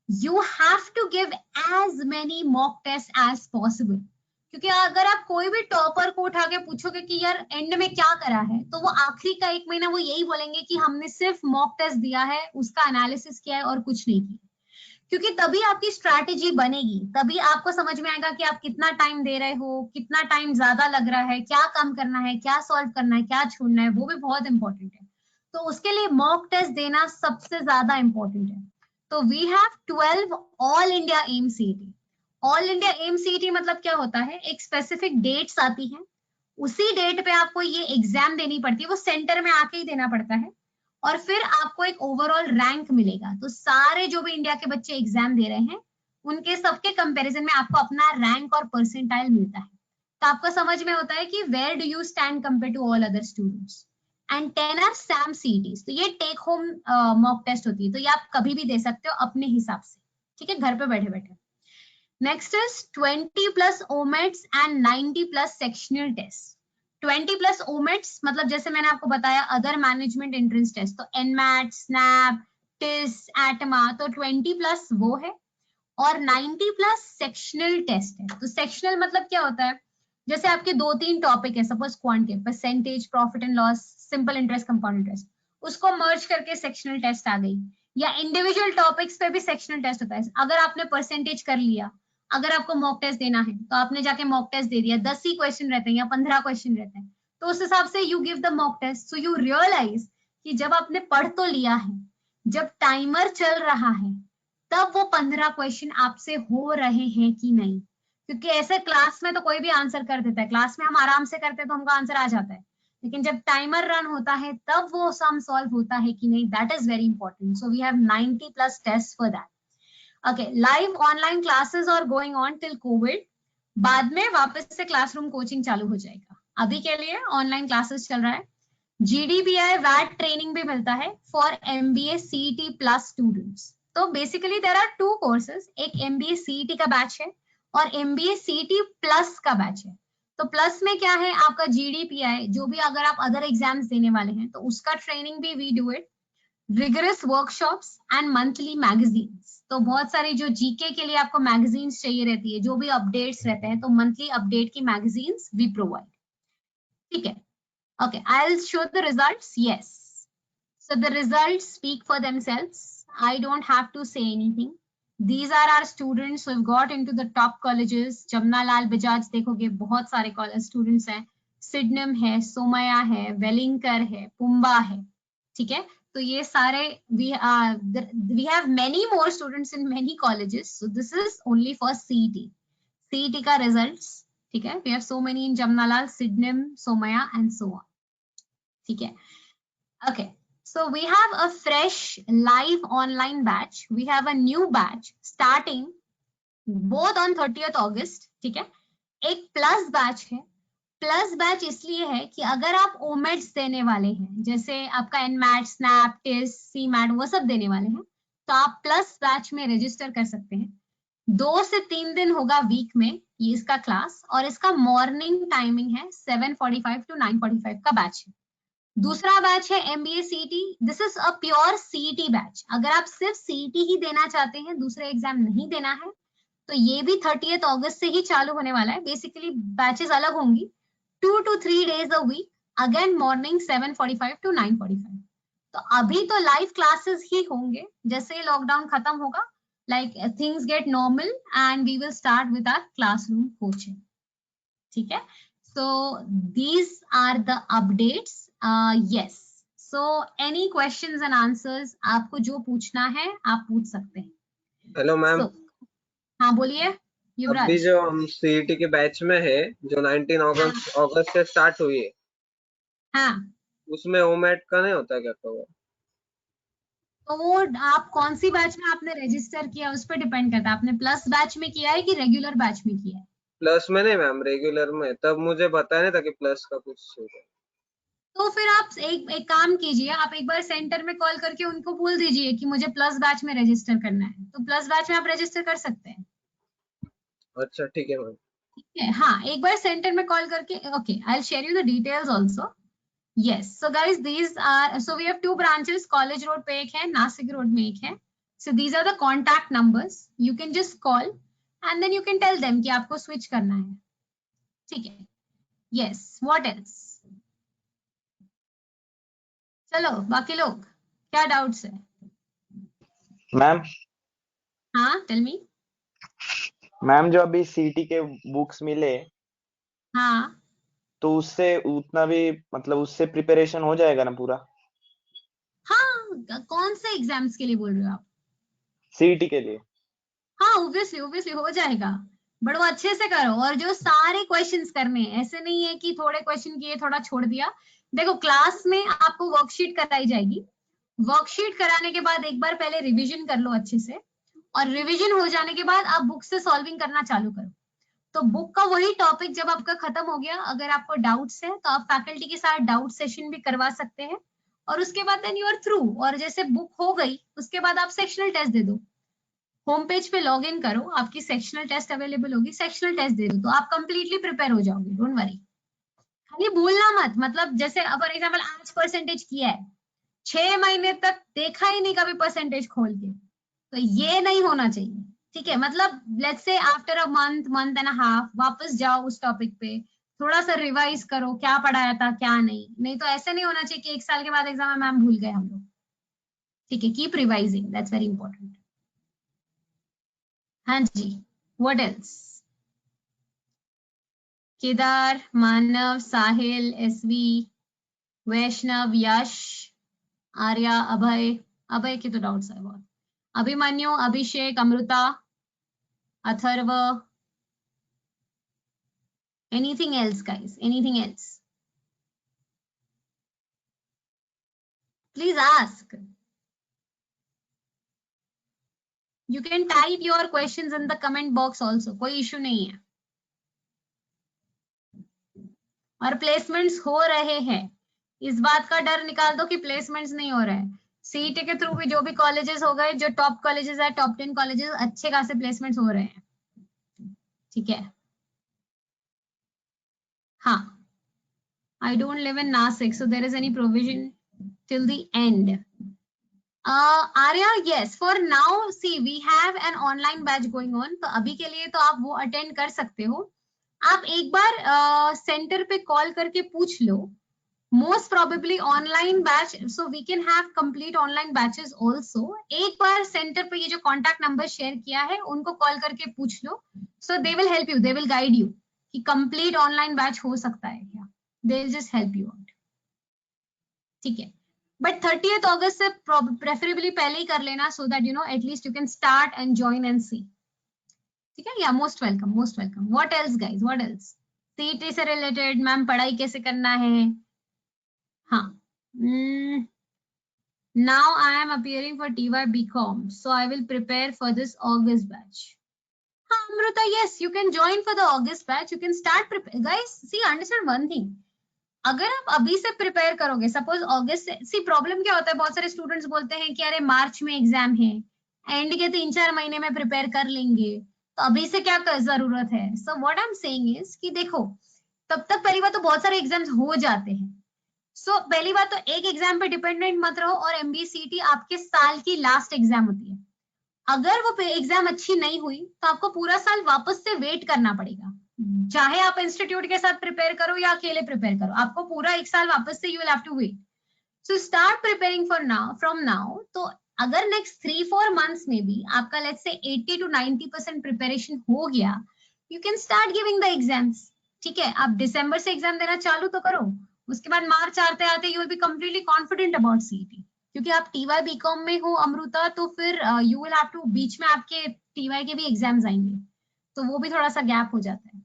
You have to give as many mock test as possible, क्योंकि अगर आप कोई भी टॉपर को उठा के पूछोगे कि यार एंड में क्या करा है, तो वो आखिरी का 1 महीना वो यही बोलेंगे कि हमने सिर्फ मॉक टेस्ट दिया है, उसका एनालिसिस किया है और कुछ नहीं किया। क्योंकि तभी आपकी स्ट्रैटेजी बनेगी, तभी आपको समझ में आएगा कि आप कितना टाइम दे रहे हो, कितना टाइम ज्यादा लग रहा है, क्या कम करना है, क्या सॉल्व करना है, क्या छोड़ना है, वो भी बहुत इंपॉर्टेंट है। तो उसके लिए मॉक टेस्ट देना सबसे ज्यादा इंपॉर्टेंट है। तो we have 12 all India M CET. All India M CET मतलब क्या होता है, एक स्पेसिफिक डेट्स आती है, उसी डेट पे आपको ये एग्जाम देनी पड़ती है, वो सेंटर में आके ही देना पड़ता है, और फिर आपको एक ओवरऑल रैंक मिलेगा। तो सारे जो भी इंडिया के बच्चे एग्जाम दे रहे हैं उनके सबके कंपैरिजन में आपको अपना रैंक और परसेंटाइल मिलता है। तो आपको समझ में होता है कि where do you stand compare to all other students. And 10 are sam CETs, तो ये टेक होम मॉक टेस्ट होती है, तो ये आप कभी भी दे सकते हो अपने हिसाब से। ठीक है, घर पे बैठे बैठे। Next is 20 plus OMETs and 90 plus sectional test. 20 plus OMETs मतलब जैसे मैंने आपको बताया अदर मैनेजमेंट एंट्रेंस टेस्ट, तो एनमैट, स्नैप, टिस, एटमा, तो 20 प्लस वो है, और 90 प्लस सेक्शनल टेस्ट है। तो सेक्शनल मतलब क्या होता है, जैसे आपके 2-3 टॉपिक है, सपोज क्वांट के percentage, profit and loss, simple interest, compound interest, उसको मर्ज करके सेक्शनल टेस्ट आ गई। या इंडिविजुअल टॉपिक्स पे भी सेक्शनल टेस्ट होता है। अगर आपने परसेंटेज कर लिया, अगर आपको मॉक टेस्ट देना है तो आपने जाके मॉक टेस्ट दे दिया, 10 ही क्वेश्चन रहते हैं या 15 क्वेश्चन रहते हैं, तो उस हिसाब से you give the mock test. So you realise कि जब आपने पढ़ तो लिया है, जब टाइमर चल रहा है, तब वो 15 क्वेश्चन आपसे हो रहे हैं कि नहीं। क्योंकि ऐसे क्लास में तो कोई भी आंसर कर देता है, क्लास में हम आराम से करते हैं तो हमको आंसर आ जाता है, लेकिन जब टाइमर रन होता है तब वो सम सॉल्व होता है कि नहीं, that is very important. So we have 90+ test for that. Okay, live online classes are going on till COVID. बाद में वापस से क्लासरूम कोचिंग चालू हो जाएगा. अभी के लिए ऑनलाइन क्लासेस चल रहा है. GDPI वैट ट्रेनिंग भी मिलता है for MBA CET plus students. तो बेसिकली देयर आर 2 कोर्सेज, एक MBA CET का बैच है और MBA CET प्लस का बैच है. तो प्लस में क्या है आपका GDPI, जो भी अगर आप अदर एग्जाम्स देने वाले हैं तो उसका ट्रेनिंग भी we do it, rigorous workshops and monthly magazines. तो बहुत सारी जो जीके के लिए आपको मैगजीन्स चाहिए रहती है, जो भी अपडेट्स रहते हैं, तो मंथली अपडेट की मैगजीन्स वी प्रोवाइड. ठीक है. Okay, I'll show the results. Yes. So the results speak for themselves. I don't have to say anything. These are our students who have got into the top colleges. Jamnalal Bajaj देखोगे बहुत सारे college students हैं. सिडनम है, सोमया है, वेलिंकर है, Pumbaa है. ठीक है. तो ये सारे we have many more students in many colleges. So this is only for CET. CET का results. ठीक है. We have so many in Jamnalal, Sydenham, Somaya and so on. ठीक है. Okay, so we have a fresh live online batch. We have a new batch starting both on 30th August. ठीक है. एक plus batch है. Plus batch इसलिए है कि अगर आप ओमेट्स देने वाले हैं, जैसे आपका एनमैट, स्नैप, टेस्ट, सीमैट, वो सब देने वाले हैं, तो आप प्लस बैच में रजिस्टर कर सकते हैं. 2 से 3 दिन होगा वीक में ये इसका क्लास, और इसका मॉर्निंग टाइमिंग है 7:45 to 9:45 का बैच है. दूसरा बैच है MBA CET. This is a pure CET batch. अगर आप सिर्फ CET ही देना चाहते हैं, दूसरे एग्जाम नहीं देना है, तो ये भी 30th अगस्त से ही चालू होने वाला है. बेसिकली बैचेस अलग होंगी, 2 to 3 days a week, again morning 7:45 to 9:45. तो अभी तो लाइव क्लासेस ही होंगे. जैसे लॉकडाउन खत्म होगा, like things get normal and we will start with our classroom coaching. ठीक है. So these are the updates. Yes. So any questions and answers, आपको जो पूछना है आप पूछ सकते हैं. Hello ma'am. So, हाँ बोलिए अभी युवराज. जो हम CET के बैच में है, जो 19 अगस्त से स्टार्ट हुई है, हाँ, उसमें ओमेट का नहीं होता क्या कवर? तो वो आप कौन सी बैच में आपने रजिस्टर किया उस पर डिपेंड करता है. आपने प्लस बैच में किया है कि रेगुलर बैच में किया है? प्लस में नहीं मैम, रेगुलर में. तब मुझे बताया नहीं था कि प्लस का कुछ होगा. तो फिर आप एक काम कीजिए, आप एक बार सेंटर में कॉल करके उनको बोल दीजिए कि मुझे प्लस बैच में रजिस्टर करना है, तो प्लस बैच में आप रजिस्टर कर सकते हैं. अच्छा ठीक है मैम. ठीक है. हाँ, एक बार सेंटर में कॉल करके. Okay, I will share you the details also. Yes, so guys, so we have 2 branches, College Road पे एक है, नासिक रोड में एक है. So these are the contact numbers. You can just call and then you can tell them कि आपको switch करना है. ठीक है. Yes, what else? चलो बाकी लोग क्या डाउट्स है? मैम हाँ, tell me. मैम जो अभी CET के बुक्स मिले, हाँ, तो उससे उतना भी मतलब उससे प्रिपरेशन हो जाएगा ना पूरा? हाँ, कौन से एग्जाम्स के लिए बोल रहे हो आप? CET के लिए. हाँ, ऑब्वियसली हो जाएगा, बट वो अच्छे से करो और जो सारे क्वेश्चंस करने हैं. ऐसे नहीं है कि थोड़े क्वेश्चन किए थोड़ा छोड़ दिया. देखो, क्लास में आपको वर्कशीट कराई जाएगी. वर्कशीट कराने के बाद एक बार पहले रिवीजन कर लो अच्छे से, और रिवीजन हो जाने के बाद आप बुक से सॉल्विंग करना चालू करो. तो बुक का वही टॉपिक जब आपका खत्म हो गया, अगर आपको डाउट्स है तो आप फैकल्टी के साथ डाउट सेशन भी करवा सकते हैं, और उसके बाद देन यू आर थ्रू. और जैसे बुक हो गई उसके बाद आप सेक्शनल टेस्ट दे दो. होम पेज पे लॉग इन करो, आपकी सेक्शनल टेस्ट अवेलेबल होगी, सेक्शनल टेस्ट दे दो, तो आप कंप्लीटली प्रिपेयर हो जाओगे. Don't worry. खाली भूलना मत. मतलब जैसे फॉर एग्जाम्पल आज परसेंटेज किया है, 6 महीने तक देखा ही नहीं कभी परसेंटेज खोल के, तो ये नहीं होना चाहिए. ठीक है. मतलब let's say after a month and half वापस जाओ उस टॉपिक पे, थोड़ा सा रिवाइज करो क्या पढ़ाया था क्या नहीं. नहीं तो ऐसे नहीं होना चाहिए कि 1 साल के बाद एग्जाम में मैम भूल गए हम लोग. ठीक है. Keep revising, that's very important. हाँ जी, what else? Kedar, Manav, Sahil, SV, Vaishnav, Yash, Arya, Abhay के तो डाउट्स है बहुत. Abhimanyu, Abhishek, Amrita, Atharva. Anything else guys? Anything else? Please ask. You can type your questions in the comment box also. कोई issue नहीं है. और प्लेसमेंट्स हो रहे हैं, इस बात का डर निकाल दो कि प्लेसमेंट्स नहीं हो रहे हैं. सीईटी के थ्रू भी जो भी कॉलेजेस हो गए, जो टॉप कॉलेजेस है, टॉप 10 कॉलेजेस, अच्छे खासे प्लेसमेंट्स हो रहे हैं. ठीक है. हाँ, I don't live in Nasik, so there is any provision till the end. Arya, yes, for now, see, we have an online batch going on. तो अभी के लिए तो आप वो अटेंड कर सकते हो. आप एक बार सेंटर पे कॉल करके पूछ लो. Most probably online batch, so we can have complete online batches also. एक बार सेंटर पे ये जो कॉन्टैक्ट नंबर शेयर किया है उनको कॉल करके पूछ लो. So they will help you, they will guide you कि कंप्लीट ऑनलाइन बैच हो सकता है क्या. They will just help you out. ठीक है. बट 30th अगस्त से प्रेफरेबली पहले ही कर लेना, so that you know at least you can start and join and see. ठीक है. Yeah most welcome, most welcome. What else guys, what else? CET से रिलेटेड मैम पढ़ाई कैसे करना है? हाँ. Now I am appearing for TY BCom, so I will prepare for this August batch. हाँ Amrita, yes, you can join for the August batch. You can start prepare. Guys, see, understand one thing. अगर आप अभी से prepare करोगे, suppose अगस्त से, सी problem क्या होता है, बहुत सारे स्टूडेंट्स बोलते हैं कि अरे मार्च में एग्जाम है, एंड के 3-4 महीने में प्रिपेयर कर लेंगे, तो अभी से क्या जरूरत है. So what I am saying is कि देखो, तब तक पहली बार तो बहुत सारे एग्जाम्स हो जाते हैं. सो पहली बात तो एक एग्जाम पे डिपेंडेंट मत रहो. और एमबीए सीईटी आपके साल की लास्ट एग्जाम होती है. अगर वो एग्जाम अच्छी नहीं हुई तो आपको पूरा साल वापस से वेट करना पड़ेगा. चाहे आप इंस्टीट्यूट के साथ प्रिपेयर करो या अकेले प्रिपेयर करो, आपको पूरा एक साल वापस से you will have to wait. So start preparing for now, from now. तो अगर नेक्स्ट 3-4 मंथ्स में भी आपका लेट्स से 80 to 90% प्रिपरेशन हो गया, you can start giving the exams. ठीक है. आप दिसंबर से एग्जाम देना चालू तो करो, उसके बाद मार्च आते आते you will be completely confident about CET. क्योंकि आप टीवाई बीकॉम में हो अमृता, तो फिर यू विल हैव टू, बीच में आपके टीवाई के भी एग्जाम्स आएंगे, तो वो भी थोड़ा सा गैप हो जाता है.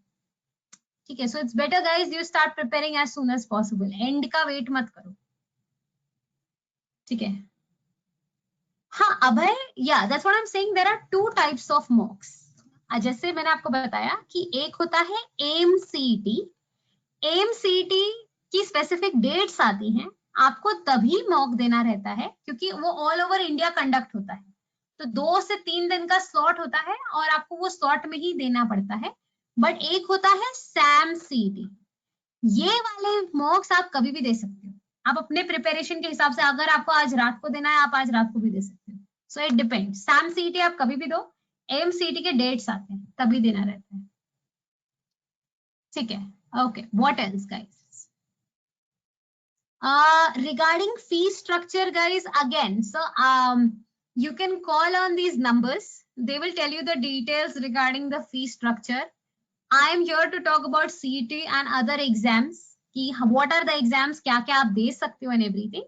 ठीक है. So it's better guys you start preparing as soon as possible. End का वेट मत करो. ठीक है. हाँ Abhay, yeah that's what I am saying, there are 2 types of mocks. जैसे मैंने आपको बताया कि एक होता है एमसीटी. एमसीटी की स्पेसिफिक डेट्स आती हैं, आपको तभी मॉक देना रहता है क्योंकि वो ऑल ओवर इंडिया कंडक्ट होता है. तो 2 से 3 दिन का स्लॉट होता है और आपको वो स्लॉट में ही देना पड़ता है. बट एक होता है सैम सीटी. ये वाले मॉक्स आप कभी भी दे सकते हो, आप अपने प्रिपरेशन के हिसाब से. अगर आपको आज रात को देना है, आप आज रात को भी दे सकते हो. So it depend. सैम सीटी आप कभी भी दो, एमसीटी के डेट्स आते हैं तभी देना रहता है. ठीक है. Okay, what else guys? Regarding fee structure guys, again, so you can call on these numbers. They will tell you the details regarding the fee structure. I am here to talk about CET and other exams. कि what are the exams, क्या क्या आप दे सकते हो and everything.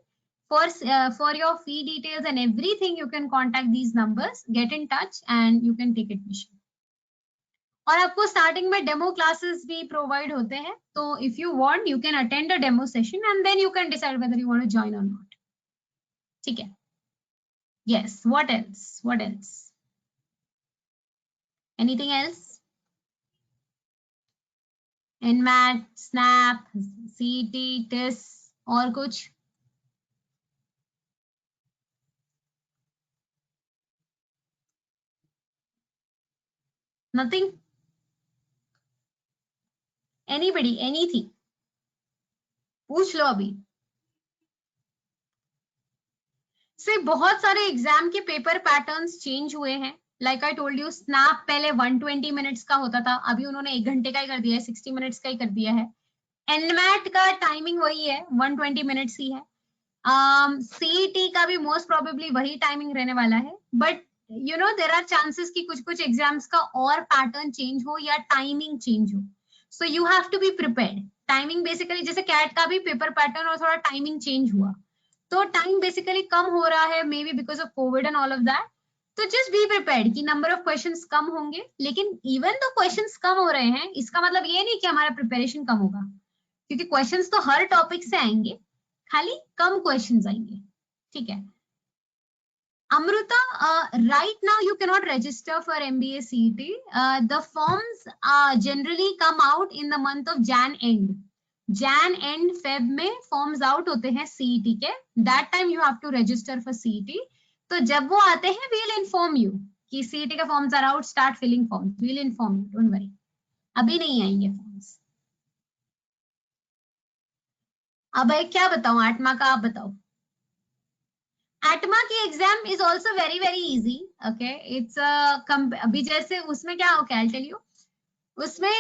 For your fee details and everything, you can contact these numbers, get in touch and you can take admission. और आपको starting में डेमो क्लासेस भी प्रोवाइड होते हैं, तो if you want you can attend a demo session and then you can decide whether you want to join और not. ठीक है. Yes, what else, what else, anything else? NMAT, SNAP, CET, test, और कुछ? Nothing? Anybody, anything? पूछ लो अभी. से बहुत सारे एग्जाम के पेपर पैटर्न्स चेंज हुए हैं. Like I told you, snap पहले 120 मिनट्स का होता था, अभी उन्होंने 1 घंटे का ही कर दिया है, 60 मिनट्स का ही कर दिया है. एनमैट का टाइमिंग वही है, 120 मिनट्स ही है. सीईटी का भी मोस्ट प्रोबेबली वही टाइमिंग रहने वाला है. But you know there are chances कि कुछ कुछ एग्जाम्स का और पैटर्न चेंज हो या टाइमिंग चेंज हो. So you have to be prepared. Timing basically जैसे कैट का भी पेपर पैटर्न और थोड़ा टाइमिंग चेंज हुआ, तो टाइम बेसिकली कम हो रहा है, may be because of Covid and all of that. तो जस्ट बी प्रिपेयर्ड कि नंबर ऑफ क्वेश्चंस कम होंगे. लेकिन इवन तो क्वेश्चंस कम हो रहे हैं, इसका मतलब ये नहीं कि हमारा प्रिपरेशन कम होगा, क्योंकि क्वेश्चंस तो हर टॉपिक से आएंगे, खाली कम क्वेश्चंस आएंगे. ठीक है. Amruta, right now you cannot register for MBA CET. The forms generally come out in the month of Jan end. Jan end Feb में forms out होते हैं CET के. That time you have to register for CET. तो जब वो आते हैं, we'll inform you कि CET का forms are out, start filling forms. We'll inform you, don't worry. अभी नहीं आएंगे forms. अब क्या बताऊं, आठवां का आप बताओ. ATMA की exam is also very very easy. Okay, it's अभी जैसे उसमें क्या हो, I'll tell you. उसमें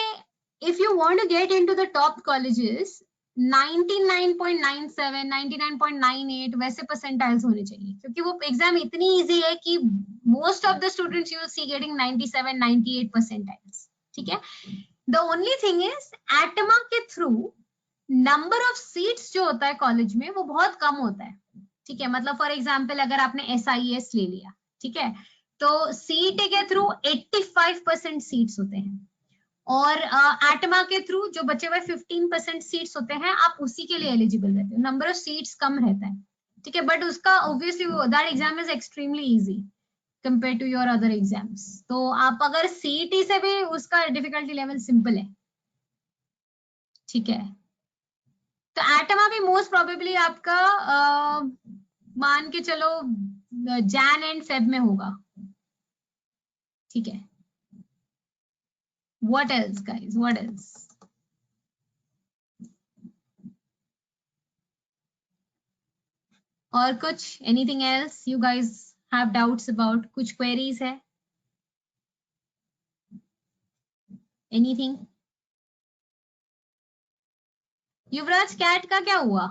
if you want to get into the top colleges 99.97 99.98 वैसे परसेंटाइल्स होने चाहिए, क्योंकि वो एग्जाम इतनी इजी है कि most of the students you see getting 97 98 percentiles. ठीक है. The only thing is ATMA के थ्रू नंबर ऑफ सीट्स जो होता है कॉलेज में वो बहुत कम होता है. ठीक है, मतलब फॉर एग्जाम्पल अगर आपने SIS ले लिया, ठीक है, तो CET के थ्रू 85% सीट्स होते हैं, और ATMA के थ्रू जो बचे हुए 15% सीट्स होते हैं, आप उसी के लिए एलिजिबल रहते हो. नंबर ऑफ सीट्स कम रहता है. ठीक है, बट उसका obviously that exam is extremely easy compare to your other exams. तो आप अगर CET से भी उसका डिफिकल्टी लेवल सिंपल है. ठीक है, तो ATMA भी मोस्ट प्रोबेबली आपका मान के चलो Jan एंड Feb में होगा. ठीक है. What else guys, what else? और कुछ, anything else you guys have doubts about? कुछ queries है? Anything? युवराज, कैट का क्या हुआ?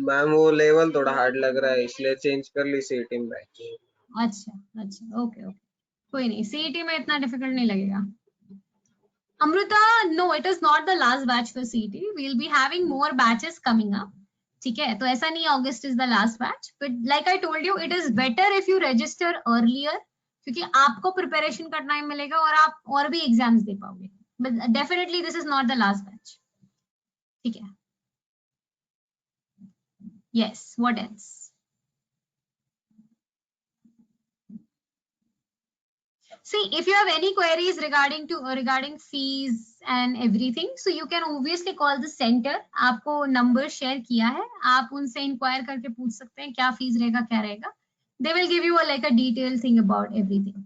मैम वो लेवल थोड़ा हार्ड लग रहा है, इसलिए चेंज कर ली CET में बैच. अच्छा अच्छा, ओके ओके, कोई नहीं, CET में इतना डिफिकल्ट नहीं लगेगा. Amruta, no, it is not the last batch for CET. We'll be having more batches coming up. ठीक है, तो ऐसा नहीं August is the last batch, but like I told you, it is better if you register earlier, क्योंकि आपको preparation का time मिलेगा और आप और भी एग्जाम्स दे पाओगे. But definitely this is not the last batch. ठीक है. Yes, what else? See, if you have any queries regarding fees and everything, so you can obviously call the center. आपको नंबर शेयर किया है, आप उनसे inquire करके पूछ सकते हैं क्या फीस रहेगा, क्या रहेगा. They will give you like a detailed thing about everything.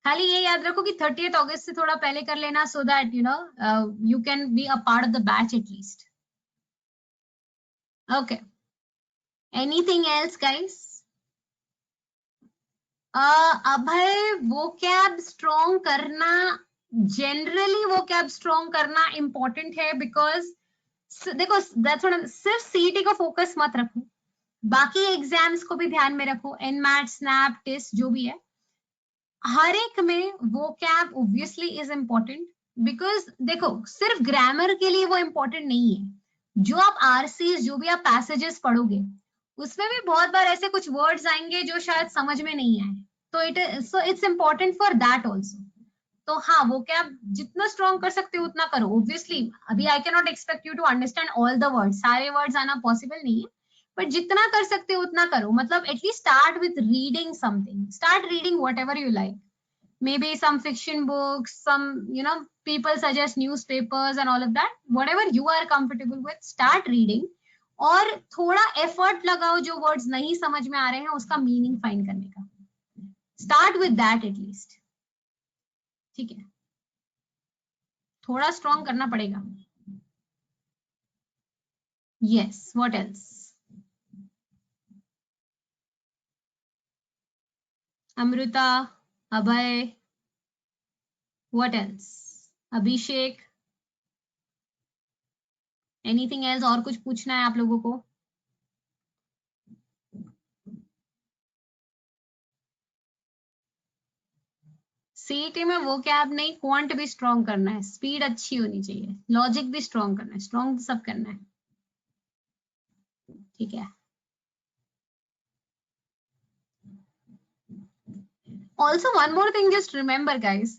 खाली ये याद रखो कि 30th August से थोड़ा पहले कर लेना, so that you know you can be a part of the batch at least. Okay. Anything else, guys? Abhay, vocab strong करना, जनरली वोकैब स्ट्रॉन्ग करना इंपॉर्टेंट है, बिकॉज देखो सिर्फ CET का फोकस मत रखो, बाकी एग्जाम्स को भी ध्यान में रखो. NMAT, SNAP, टेस्ट जो भी है, हर एक में vocab obviously is important. Because देखो सिर्फ ग्रामर के लिए वो इम्पोर्टेंट नहीं है. जो आप RCs, जो भी आप पैसेजेस पढ़ोगे, उसमें भी बहुत बार ऐसे कुछ वर्ड्स आएंगे जो शायद समझ में नहीं आए, तो it's important for that also. तो हाँ, वो क्या आप जितना स्ट्रॉन्ग कर सकते हो उतना करो. ऑब्वियसली अभी I can not expect you to understand all the words, सारे वर्ड्स आना पॉसिबल नहीं है, बट जितना कर सकते हो उतना करो. मतलब at least start with reading something, start reading whatever you like. Maybe some fiction books, some, you know, people suggest newspapers and all of that. Whatever you are comfortable with, start reading. और थोड़ा effort लगाओ जो words नहीं समझ में आ रहे हैं उसका मीनिंग फाइंड करने का. Start with that at least. ठीक है, थोड़ा स्ट्रॉन्ग करना पड़ेगा. Yes, what else? Amrita, Abhay, what else? Abhishek, anything else? और कुछ पूछना है आप लोगों को? CET में वो क्या आप नहीं, क्वांट भी स्ट्रॉन्ग करना है, स्पीड अच्छी होनी चाहिए, लॉजिक भी स्ट्रॉन्ग करना है, स्ट्रॉन्ग सब करना है. ठीक है. Also, one more thing, just remember guys,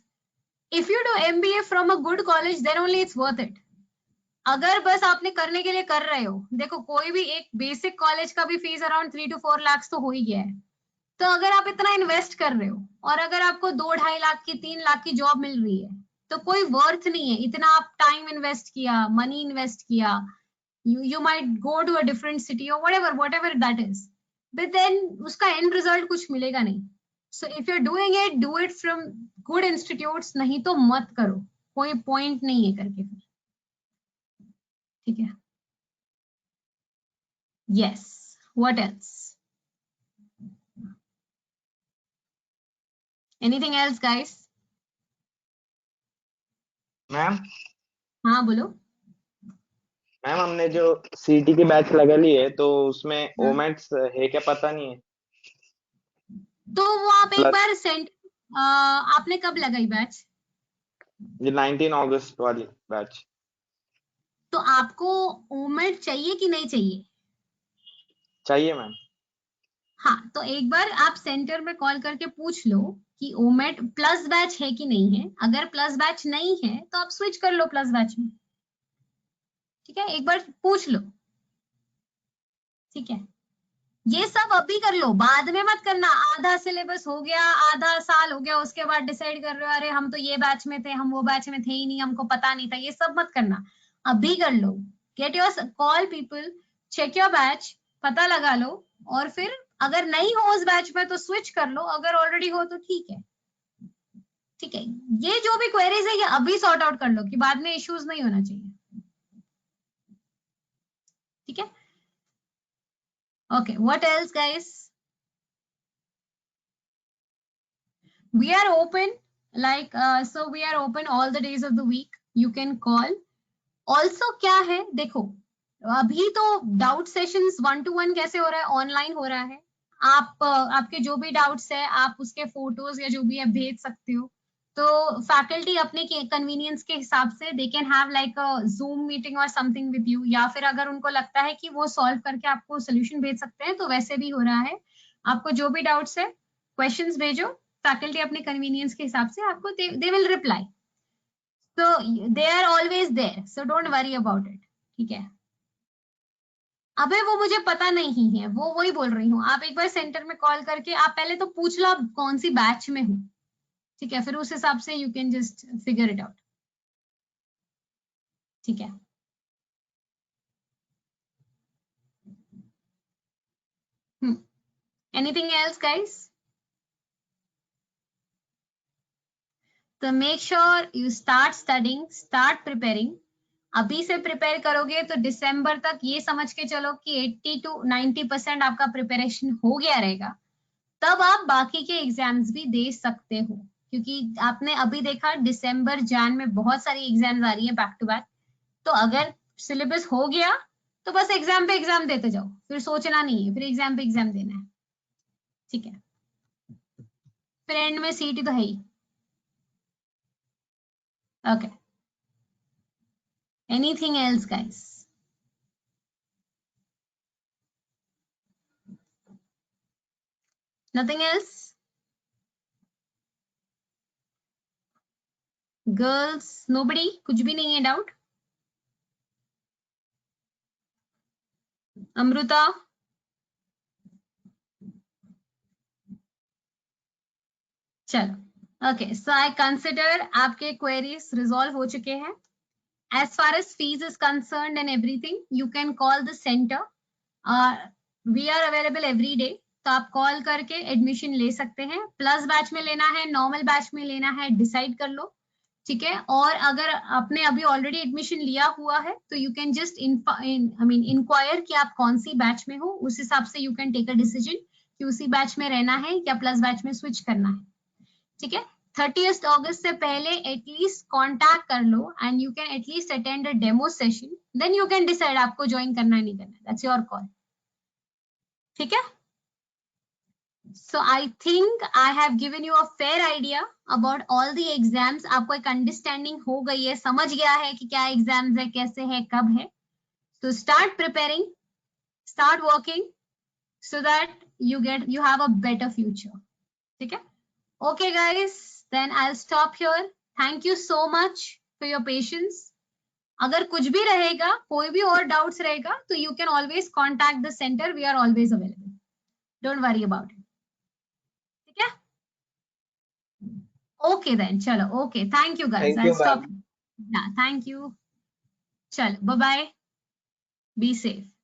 if you do MBA from a good college, then only it's worth it. अगर बस आपने करने के लिए कर रहे हो, देखो कोई भी एक बेसिक कॉलेज का भी फीस अराउंड 3 to 4 लाख तो हो ही गया है। तो अगर आप इतना इन्वेस्ट कर रहे हो और अगर आपको 2-2.5 लाख की 3 लाख की जॉब मिल रही है, तो कोई वर्थ नहीं है इतना आप टाइम इन्वेस्ट किया, मनी इन्वेस्ट किया। you might go to a different city or whatever that is, but then उसका end result कुछ मिलेगा नहीं। so if you're doing it, do it from good institutes, नहीं तो मत करो, कोई point नहीं है करके फिर, ठीक है। yes, what else, anything else guys? Ma'am हाँ बोलो। मैम हमने जो सीटी की बैच लगा ली है तो उसमें ओमेट्स है क्या पता नहीं है। तो वो आप एक प्लस बार आपने कब लगाई बैच? ये 19 अगस्त वाली बैच। तो आपको ओमेट चाहिए कि नहीं चाहिए? चाहिए मैम। हाँ, तो एक बार आप सेंटर में कॉल करके पूछ लो कि ओमेट प्लस बैच है कि नहीं है। अगर प्लस बैच नहीं है तो आप स्विच कर लो प्लस बैच में, ठीक है, एक बार पूछ लो, ठीक है। ये सब अभी कर लो, बाद में मत करना। आधा सिलेबस हो गया, आधा साल हो गया, उसके बाद डिसाइड कर रहे हो अरे हम तो ये बैच में थे, हम वो बैच में थे ही नहीं, हमको पता नहीं था। ये सब मत करना, अभी कर लो। Get your call people, check your batch, पता लगा लो, और फिर अगर नहीं हो उस बैच में तो स्विच कर लो, अगर ऑलरेडी हो तो ठीक है, ठीक है। ये जो भी क्वेरीज है ये अभी सॉर्ट आउट कर लो कि बाद में इश्यूज नहीं होना चाहिए, ठीक है। Okay, what else guys? We are open so we are open all the days of the week, you can call also। क्या है देखो, अभी तो डाउट सेशंस 1-to-1 कैसे हो रहा है, ऑनलाइन हो रहा है। आप आपके जो भी डाउट्स है आप उसके फोटोज या जो भी है भेज सकते हो। तो फैकल्टी अपने कन्वीनियंस के हिसाब से they can have like a Zoom meeting और समथिंग विद यू, या फिर अगर उनको लगता है कि वो सॉल्व करके आपको सोल्यूशन भेज सकते हैं तो वैसे भी हो रहा है। आपको जो भी डाउट्स है क्वेश्चंस भेजो, फैकल्टी अपने कन्वीनियंस के हिसाब से आपको they will reply. so they are always there, so don't worry about it, ठीक है। अबे वो मुझे पता नहीं है, वो वही बोल रही हूँ। आप एक बार सेंटर में कॉल करके आप पहले तो पूछ लो आप कौन सी बैच में हूँ, ठीक है, फिर उस हिसाब से you can just figure it out, ठीक है। Anything else guys? तो make sure you start studying, start preparing. अभी से प्रिपेयर करोगे तो दिसंबर तक ये समझ के चलो कि 80 to 90% आपका प्रिपरेशन हो गया रहेगा, तब आप बाकी के एग्जाम्स भी दे सकते हो। क्योंकि आपने अभी देखा दिसंबर जैन में बहुत सारी एग्जाम्स आ रही है बैक टू बैक। तो अगर सिलेबस हो गया तो बस एग्जाम पे एग्जाम देते जाओ, फिर सोचना नहीं है, फिर एग्जाम पे एग्जाम देना है, ठीक है। फिर एंड में सीटी तो है ही। Okay, anything else guys? Nothing else? Girls nobody, कुछ भी नहीं है डाउट? अमृता? चलो, ओके, सो आई कंसिडर आपके क्वेरीज रिजॉल्व हो चुके हैं। As far as fees is concerned and everything, you can call the center. We are available every day. तो आप कॉल करके एडमिशन ले सकते हैं। प्लस बैच में लेना है, नॉर्मल बैच में लेना है, डिसाइड कर लो, ठीक है। और अगर आपने अभी ऑलरेडी एडमिशन लिया हुआ है तो यू कैन जस्ट इंक्वायर कि आप कौन सी बैच में हो, उस हिसाब से you can take a decision कि उसी बैच में रहना है या प्लस बैच में स्विच करना है, ठीक है। 30th अगस्त से पहले एटलीस्ट कांटेक्ट कर लो and you can at least attend a demo session, then you can decide आपको ज्वाइन करना है नहीं करना, दैट्स योर कॉल, ठीक है। So I think I have given you a fair idea about all the exams. आपको एक अंडरस्टैंडिंग हो गई है, समझ गया है कि क्या एग्जाम्स है, कैसे है, कब है। तो start preparing, start working so that you have a better future, ठीक है। Okay guys, then I'll stop here. Thank you so much for your patience. अगर कुछ भी रहेगा, कोई भी और डाउट्स रहेगा, तो you can always contact the centre, we are always available, don't worry about it, ठीक है? ओके देन, चलो, okay, thank you guys, Thank I you, stop, ma'am. Thank you, चलो, बाय बाय, बी सेफ।